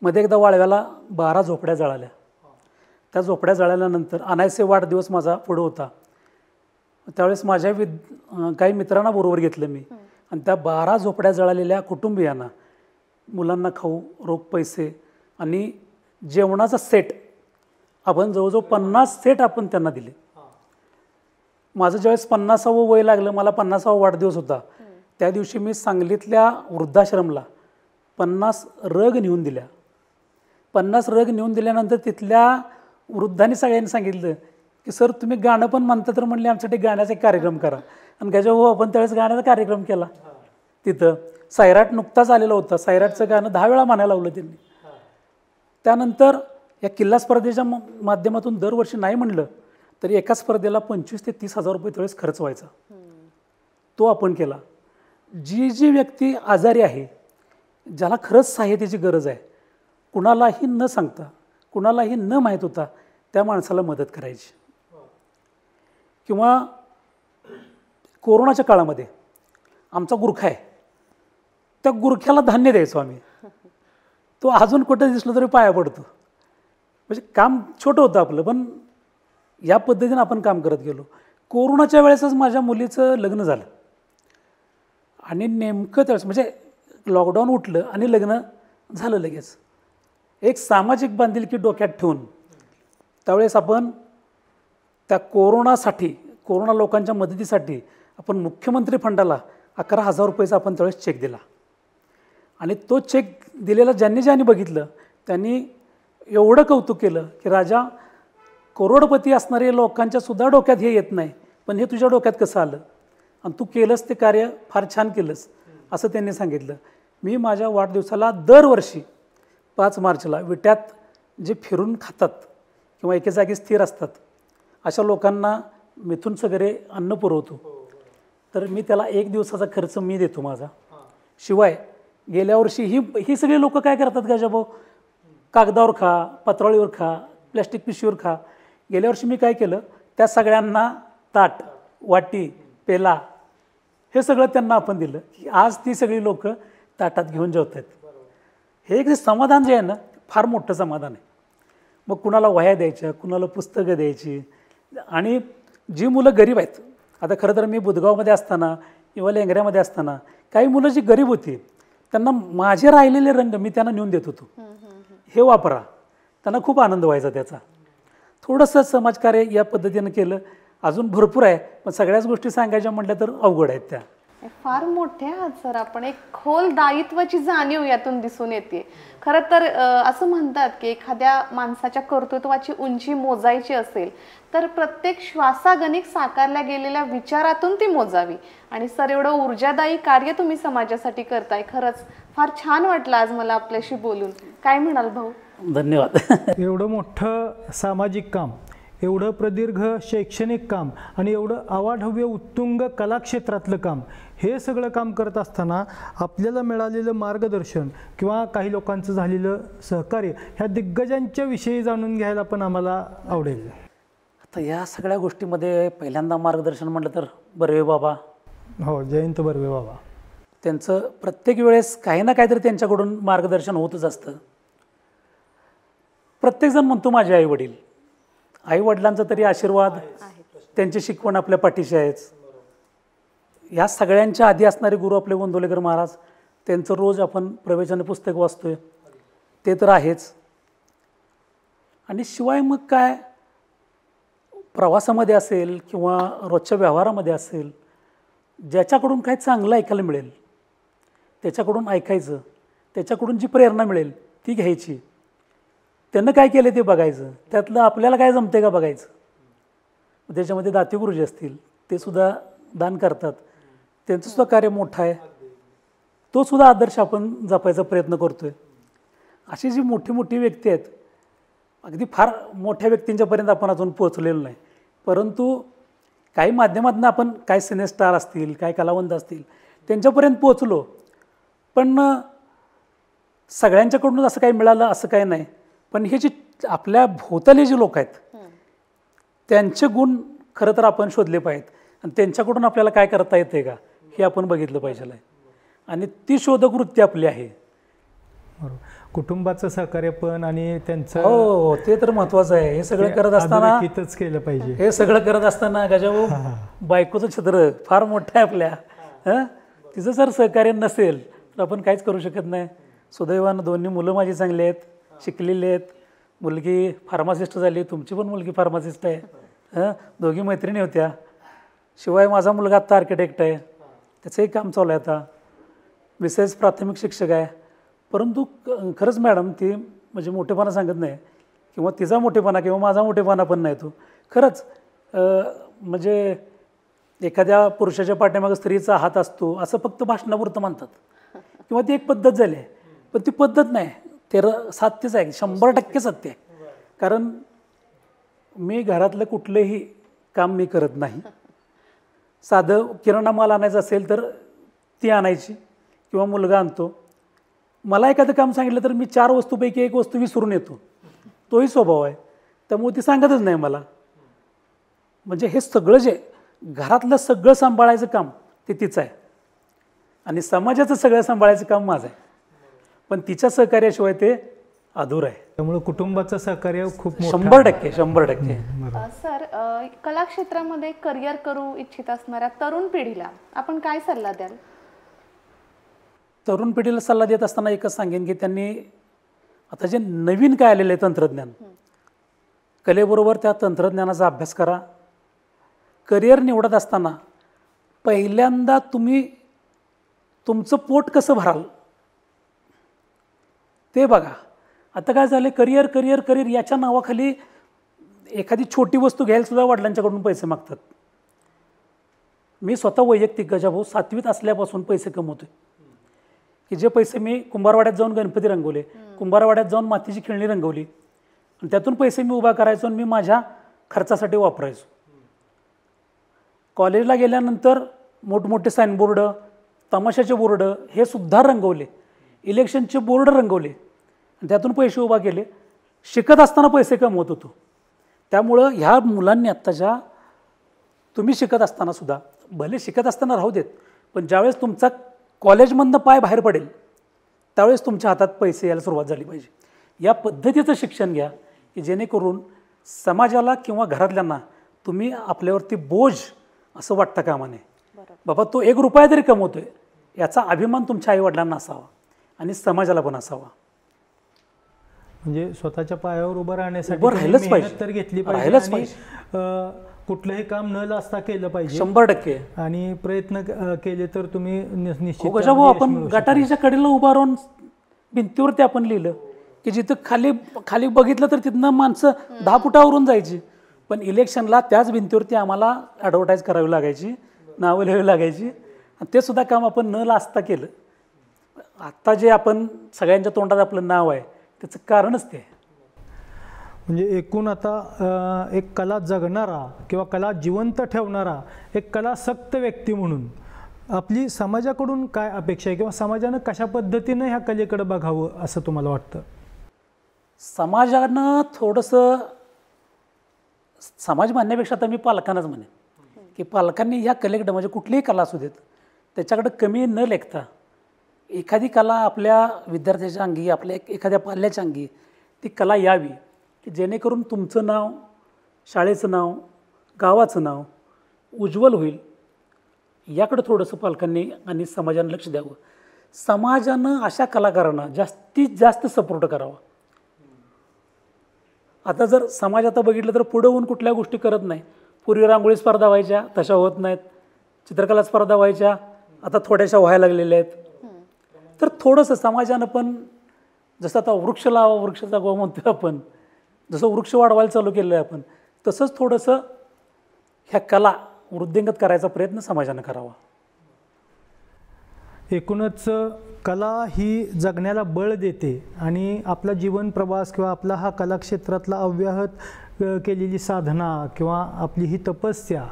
S3: मध्ये एकदा वाळव्याला 12 झोपड्या जळाल्या. त्या झोपड्या जळाल्यानंतर अनायसे वाढदिवस माझा पुढं होता. त्यावेळेस माझ्या काही मित्रांना बरोबर घेतलं मी आणि त्या 12 झोपड्या जळालेल्या कुटुंबियांना मुलांना खाऊ, रोख पैसे आणि जेवणाचा सेट आपण जवळजवळ 50 सेट आपण त्यांना दिले. माझं ज्यावेळेस 50वं वय लागलं, मला 50वा वाढदिवस होता, त्या दिवशी मी सांगलीतल्या वृद्धाश्रमला 50 रग नेऊन दिल्या. 50 रग नेऊन दिल्यानंतर तिथल्या वृद्धांनी सगळ्यांनी सांगितलं की सर तुम्ही गाणं पण म्हणता, तर म्हणले आमच्यासाठी गाण्याचा एक कार्यक्रम करा. आणि त्याच्या आपण त्यावेळेस गाण्याचा कार्यक्रम केला. तिथं सैराट नुकताच आलेला होता. सैराटचं गाणं 10 वेळा म्हणायला लावलं त्यांनी. त्यानंतर या किल्ला स्पर्धेच्या माध्यमातून दरवर्षी नाही म्हणलं तरी एका स्पर्धेला 25,000 ते 30,000 रुपये त्यावेळेस खर्च व्हायचा. तो आपण केला. जी व्यक्ती आजारी आहे, ज्याला खरंच सहाय्यतेची गरज आहे, कुणालाही न सांगता, कुणालाही न माहीत होता त्या माणसाला मदत करायची. किंवा कोरोनाच्या काळामध्ये आमचा गुरखा आहे, त्या गुरख्याला धान्य द्यायचो आम्ही. तो अजून कुठं दिसलो तरी पाया पडतो. म्हणजे काम छोटं होतं आपलं, पण या पद्धतीनं आपण काम करत गेलो. कोरोनाच्या वेळेसच माझ्या मुलीचं लग्न झालं आणि नेमकं त्यावेळेस म्हणजे लॉकडाऊन उठलं आणि लग्न झालं लगेच. एक सामाजिक बांधिलकी डोक्यात ठेवून त्यावेळेस आपण त्या कोरोना लोकांच्या मदतीसाठी आपण मुख्यमंत्री फंडाला 11,000 रुपयेचा आपण त्यावेळेस चेक दिला. आणि तो चेक दिलेला ज्यांनी बघितलं त्यांनी एवढं कौतुक केलं की राजा, करोडपती असणारे लोकांच्या सुद्धा डोक्यात हे येत नाही, पण हे तुझ्या डोक्यात कसं आलं आणि तू केलंस ते कार्य फार छान केलंस असं त्यांनी सांगितलं. मी माझ्या वाढदिवसाला दरवर्षी 5 मार्चला विट्यात जे फिरून खातात किंवा एके जागी स्थिर असतात अशा लोकांना मिथून वगैरे अन्न पुरवतो. तर मी त्याला 1 दिवसाचा खर्च मी देतो माझा. शिवाय गेल्या वर्षी ही सगळी लोक काय करतात गजाभाऊ, कागदावर खा, पत्रावळीवर खा, प्लॅस्टिक पिशवीवर खा. गेल्या वर्षी मी काय केलं, त्या सगळ्यांना ताट, वाटी, पेला हे सगळं त्यांना आपण दिलं की आज ती सगळी लोक ताटात घेऊन जेवत आहेत. हे एक समाधान जे आहे ना, फार मोठं समाधान आहे. मग कुणाला वह्या द्यायच्या, कुणाला पुस्तकं द्यायची. आणि जी मुलं गरीब आहेत, आता खरं तर मी बुधगावमध्ये असताना किंवा लेंगऱ्यामध्ये असताना काही मुलं जी गरीब होती त्यांना माझे राहिलेले रंग मी त्यांना नेऊन देत होतो, हे वापरा. त्यांना खूप आनंद व्हायचा त्याचा. थोडंसं समाजकार्य या पद्धतीनं केलं. अजून भरपूर आहे, पण सगळ्याच गोष्टी सांगायच्या म्हटल्या तर अवघड आहेत त्या.
S2: फार मोठे आहात सर आपण. एक खोल दायित्वाची जाणीव यातून दिसून येते. खरं तर असं म्हणतात की एखाद्या माणसाच्या कर्तृत्वाची उंची मोजायची असेल तर प्रत्येक श्वासागणिक साकारल्या गेलेल्या विचारातून ती मोजावी. आणि सर एवढं ऊर्जादायी कार्य तुम्ही समाजासाठी करताय. खरंच फार छान वाटलं आज मला आपल्याशी बोलून. काय म्हणाल भाऊ?
S3: धन्यवाद.
S1: एवढं मोठं सामाजिक काम, एवढं प्रदीर्घ शैक्षणिक काम आणि एवढं अवाढव्य उत्तुंग कलाक्षेत्रातलं काम, हे सगळं काम करत असताना आपल्याला मिळालेलं मार्गदर्शन किंवा काही लोकांचं झालेलं सहकार्य ह्या दिग्गजांच्या विषयी जाणून घ्यायला पण आम्हाला आवडेल.
S3: आता या सगळ्या गोष्टीमध्ये पहिल्यांदा मार्गदर्शन म्हटलं तर बर्वे बाबा.
S1: हो, जयंत बर्वे बाबा.
S3: त्यांचं प्रत्येक वेळेस काही ना काहीतरी त्यांच्याकडून मार्गदर्शन होतच असतं. प्रत्येकजण म्हणतो माझे आईवडील, आईवडिलांचा तरी आशीर्वाद, त्यांची शिकवण आपल्या पाठीशी आहेच. या सगळ्यांच्या आधी असणारे गुरु आपले गोंदवलेकर महाराज, त्यांचं रोज आपण प्रवचन पुस्तक वाचतोय ते तर आहेच. आणि शिवाय मग काय, प्रवासामध्ये असेल किंवा रोजच्या व्यवहारामध्ये असेल, ज्याच्याकडून काय चांगलं ऐकायला मिळेल त्याच्याकडून ऐकायचं, त्याच्याकडून जी प्रेरणा मिळेल ती घ्यायची. त्यानं काय केलं ते बघायचं, त्यातलं आपल्याला काय जमते का बघायचं. त्याच्यामध्ये दाती गुरुजी असतील, ते सुद्धा दान करतात, त्यांचंसुद्धा कार्य मोठं आहे, तो सुद्धा आदर्श आपण जपायचा प्रयत्न करतो आहे. अशी जी मोठी मोठी व्यक्ती आहेत, अगदी फार मोठ्या व्यक्तींच्यापर्यंत आपण अजून पोचलेलो नाही, परंतु काही माध्यमातून आपण काय सिनेस्टार असतील, काय कलावंत असतील त्यांच्यापर्यंत पोचलो. पण सगळ्यांच्याकडून असं काही मिळालं असं काही नाही, पण हे जे आपल्या भोवताली जे लोक आहेत त्यांचे गुण खरं तर आपण शोधले पाहिजेत आणि त्यांच्याकडून आपल्याला काय करता येते का हे आपण बघितलं पाहिजे आहे. आणि ती शोधक वृत्ती आपली आहे.
S1: बरोबर. कुटुंबाचं सहकार्य पण आणि त्यांचं
S3: हो ते तर महत्वाचं आहे. हे सगळं करत असताना
S1: अधोरेखितच केलं पाहिजे.
S3: हे सगळं करत असताना गजाभाऊ बायकोचं छत्र फार मोठं आहे आपल्या. तिचं जर सहकार्य नसेल तर आपण काहीच करू शकत नाही. सुदैवानं दोन्ही मुलं माझी चांगली आहेत, शिकलेली आहेत. मुलगी फार्मासिस्ट झाली, तुमची पण मुलगी फार्मासिस्ट आहे. दोघी मैत्रिणी होत्या. शिवाय माझा मुलगा आत्ता आर्किटेक्ट आहे, त्याचंही काम चालू आहे आता. मिसेस प्राथमिक शिक्षक आहे. परंतु खरंच मॅडम ती म्हणजे मोठेपणा सांगत नाही किंवा तिचा मोठेपणा किंवा माझा मोठेपणा पण नाही. तो खरंच म्हणजे एखाद्या पुरुषाच्या पाठीमागे स्त्रीचा हात असतो असं फक्त भाषणापुरतं म्हणतात किंवा ती एक पद्धत झाली आहे, पण ती पद्धत नाही. ते सत्यच आहे, 100% सत्य आहे. कारण मी घरातलं कुठलंही काम मी करत नाही. साधं किराणा माल आणायचं असेल तर ती आणायची किंवा मुलगा आणतो. मला एखादं काम सांगितलं तर मी 4 वस्तूपैकी 1 वस्तू विसरून येतो. तोही स्वभाव आहे. त्यामुळे ती सांगतच नाही मला. म्हणजे हे सगळं जे घरातलं सगळं सांभाळायचं काम ते तिचं आहे आणि समाजाचं सगळं सांभाळायचं काम माझं आहे. पण तिच्या सहकार्याशिवाय ते अधूर आहे.
S1: त्यामुळे कुटुंबाचं सहकार्य खूप
S3: 100%.
S2: सर, कला क्षेत्रामध्ये करिअर करू इच्छित असणाऱ्या तरुण पिढीला आपण काय सल्ला द्याल?
S3: तरुण पिढीला सल्ला देत असताना एकच सांगेन की त्यांनी आता जे नवीन काय आलेलं आहे तंत्रज्ञान, कलेबरोबर त्या तंत्रज्ञानाचा अभ्यास करा. करिअर निवडत असताना पहिल्यांदा तुम्ही तुमचं पोट कसं भराल ते बघा. आता काय झालं, करिअर करिअर करिअर याच्या नावाखाली एखादी छोटी वस्तू घ्यायला सुद्धा वडिलांच्याकडून पैसे मागतात. मी स्वतः वैयक्तिक गजाभाऊ 7वीत असल्यापासून पैसे कमवतोय की जे पैसे मी कुंभारवाड्यात जाऊन गणपती रंगवले, कुंभारवाड्यात जाऊन मातीची खेळणी रंगवली आणि त्यातून पैसे मी उभा करायचो आणि मी माझ्या खर्चासाठी वापरायचो. कॉलेजला गेल्यानंतर मोठमोठे साईनबोर्ड, तमाशाचे बोर्ड हे सुद्धा रंगवले, इलेक्शनचे बोर्ड रंगवले आणि त्यातून पैसे उभा केले. शिकत असताना पैसे कमवत होतो. त्यामुळं ह्या मुलांनी आत्ताच्या तुम्ही शिकत असताना सुद्धा भले शिकत असताना राहू देत, पण ज्यावेळेस तुमचा कॉलेजमधनं पाय बाहेर पडेल त्यावेळेस तुमच्या हातात पैसे यायला सुरुवात झाली पाहिजे. या पद्धतीचं शिक्षण घ्या की जेणेकरून समाजाला किंवा घरातल्यांना तुम्ही आपल्यावरती बोज असं वाटतं कामा नये. बाबा तो 1 रुपया तरी कमवतोय याचा अभिमान तुमच्या आईवडिलांना असावा आणि समाजाला पण असावा.
S1: म्हणजे स्वतःच्या पायावर उभं राहण्यासाठी
S3: उभं राहिलंच
S1: मेहनत
S3: पाहिजे.
S1: तर घेतली
S3: राहिलंच
S1: पाहिजे. कुठलंही काम न लाजता केलं पाहिजे
S3: 100%.
S1: आणि प्रयत्न केले तर तुम्ही निश्चित
S3: गजाभाऊ आपण गटारीच्या कडेला उभा राहून भिंतीवरती आपण लिहिलं की जिथं खाली खाली बघितलं तर तिथनं माणसं 10 फुटावरून जायची, पण इलेक्शनला त्याच भिंतीवरती आम्हाला ॲडव्हर्टाईज करावी लागायची, नावं लिहावी लागायची आणि ते सुद्धा काम आपण न लाजता केलं. आत्ता जे आपण सगळ्यांच्या तोंडात आपलं नाव आहे त्याचं कारणच ते.
S1: म्हणजे एकूण आता एक कला जगणारा किंवा कला जिवंत ठेवणारा एक कलासक्त व्यक्ती म्हणून आपली समाजाकडून काय अपेक्षा आहे किंवा समाजानं कशा पद्धतीनं ह्या कलेकडे बघावं असं तुम्हाला वाटतं?
S3: समाजानं थोडंसं, समाज म्हणण्यापेक्षा आता मी पालकांनाच म्हणेन की पालकांनी ह्या कलेकडं म्हणजे कुठलीही कला असू देत त्याच्याकडं कमी न लेखता एखादी कला आपल्या विद्यार्थ्याच्या अंगी, आपल्या एखाद्या पाल्याच्या अंगी ती कला यावी की जेणेकरून तुमचं नाव, शाळेचं नाव, गावाचं नाव उज्ज्वल होईल. याकडं थोडंसं पालकांनी आणि समाजानं लक्ष द्यावं. समाजानं अशा कलाकारांना जास्तीत जास्त सपोर्ट करावा. आता जर समाज आता बघितलं तर पुढं होऊन कुठल्या गोष्टी करत नाही. पूर्वी रांगोळी स्पर्धा व्हायच्या, तशा होत नाहीत. चित्रकला स्पर्धा व्हायच्या, आता थोड्याशा व्हायला लागलेल्या आहेत. तर थोडंसं समाजानं पण जसं आता वृक्ष लावा वृक्ष जगवा म्हणतो आपण, जसं वृक्ष वाढवायला चालू केलं आहे आपण, तसंच थोडंसं ह्या कला वृद्धिंगत करायचा प्रयत्न समाजानं करावा.
S1: एकूणच कला ही जगण्याला बळ देते आणि आपला जीवन प्रवास किंवा आपला हा कलाक्षेत्रातला अव्याहत केलेली साधना किंवा आपली ही तपस्या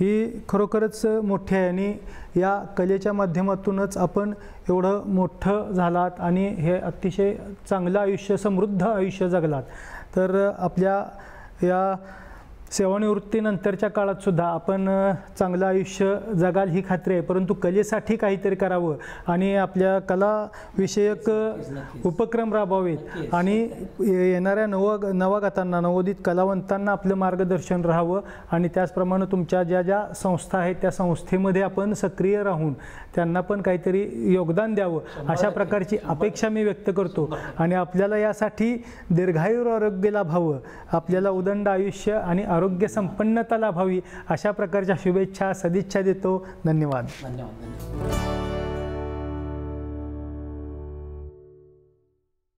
S1: ही खरोखरच मोठी आहे आणि या कलेच्या माध्यमातूनच आपण एवढं मोठं झालात आणि हे अतिशय चांगलं आयुष्य, समृद्ध आयुष्य जगलात. तर आपल्या या सेवानिवृत्तीनंतरच्या काळातसुद्धा आपण चांगलं आयुष्य जगाल ही खात्री आहे, परंतु कलेसाठी काहीतरी करावं आणि आपल्या कलाविषयक उपक्रम राबवावेत आणि येणाऱ्या नवागतांना, नवोदित कलावंतांना आपलं मार्गदर्शन राहावं आणि त्याचप्रमाणे तुमच्या ज्या ज्या संस्था आहेत त्या संस्थेमध्ये आपण सक्रिय राहून त्यांना पण काहीतरी योगदान द्यावं अशा प्रकारची अपेक्षा मी व्यक्त करतो. आणि आपल्याला यासाठी दीर्घायू आरोग्य लाभावं, आपल्याला उदंड आयुष्य आणि आरोग्य संपन्नता लाभावी अशा प्रकारच्या शुभेच्छा, सदिच्छा देतो. धन्यवाद.
S3: धन्यवाद.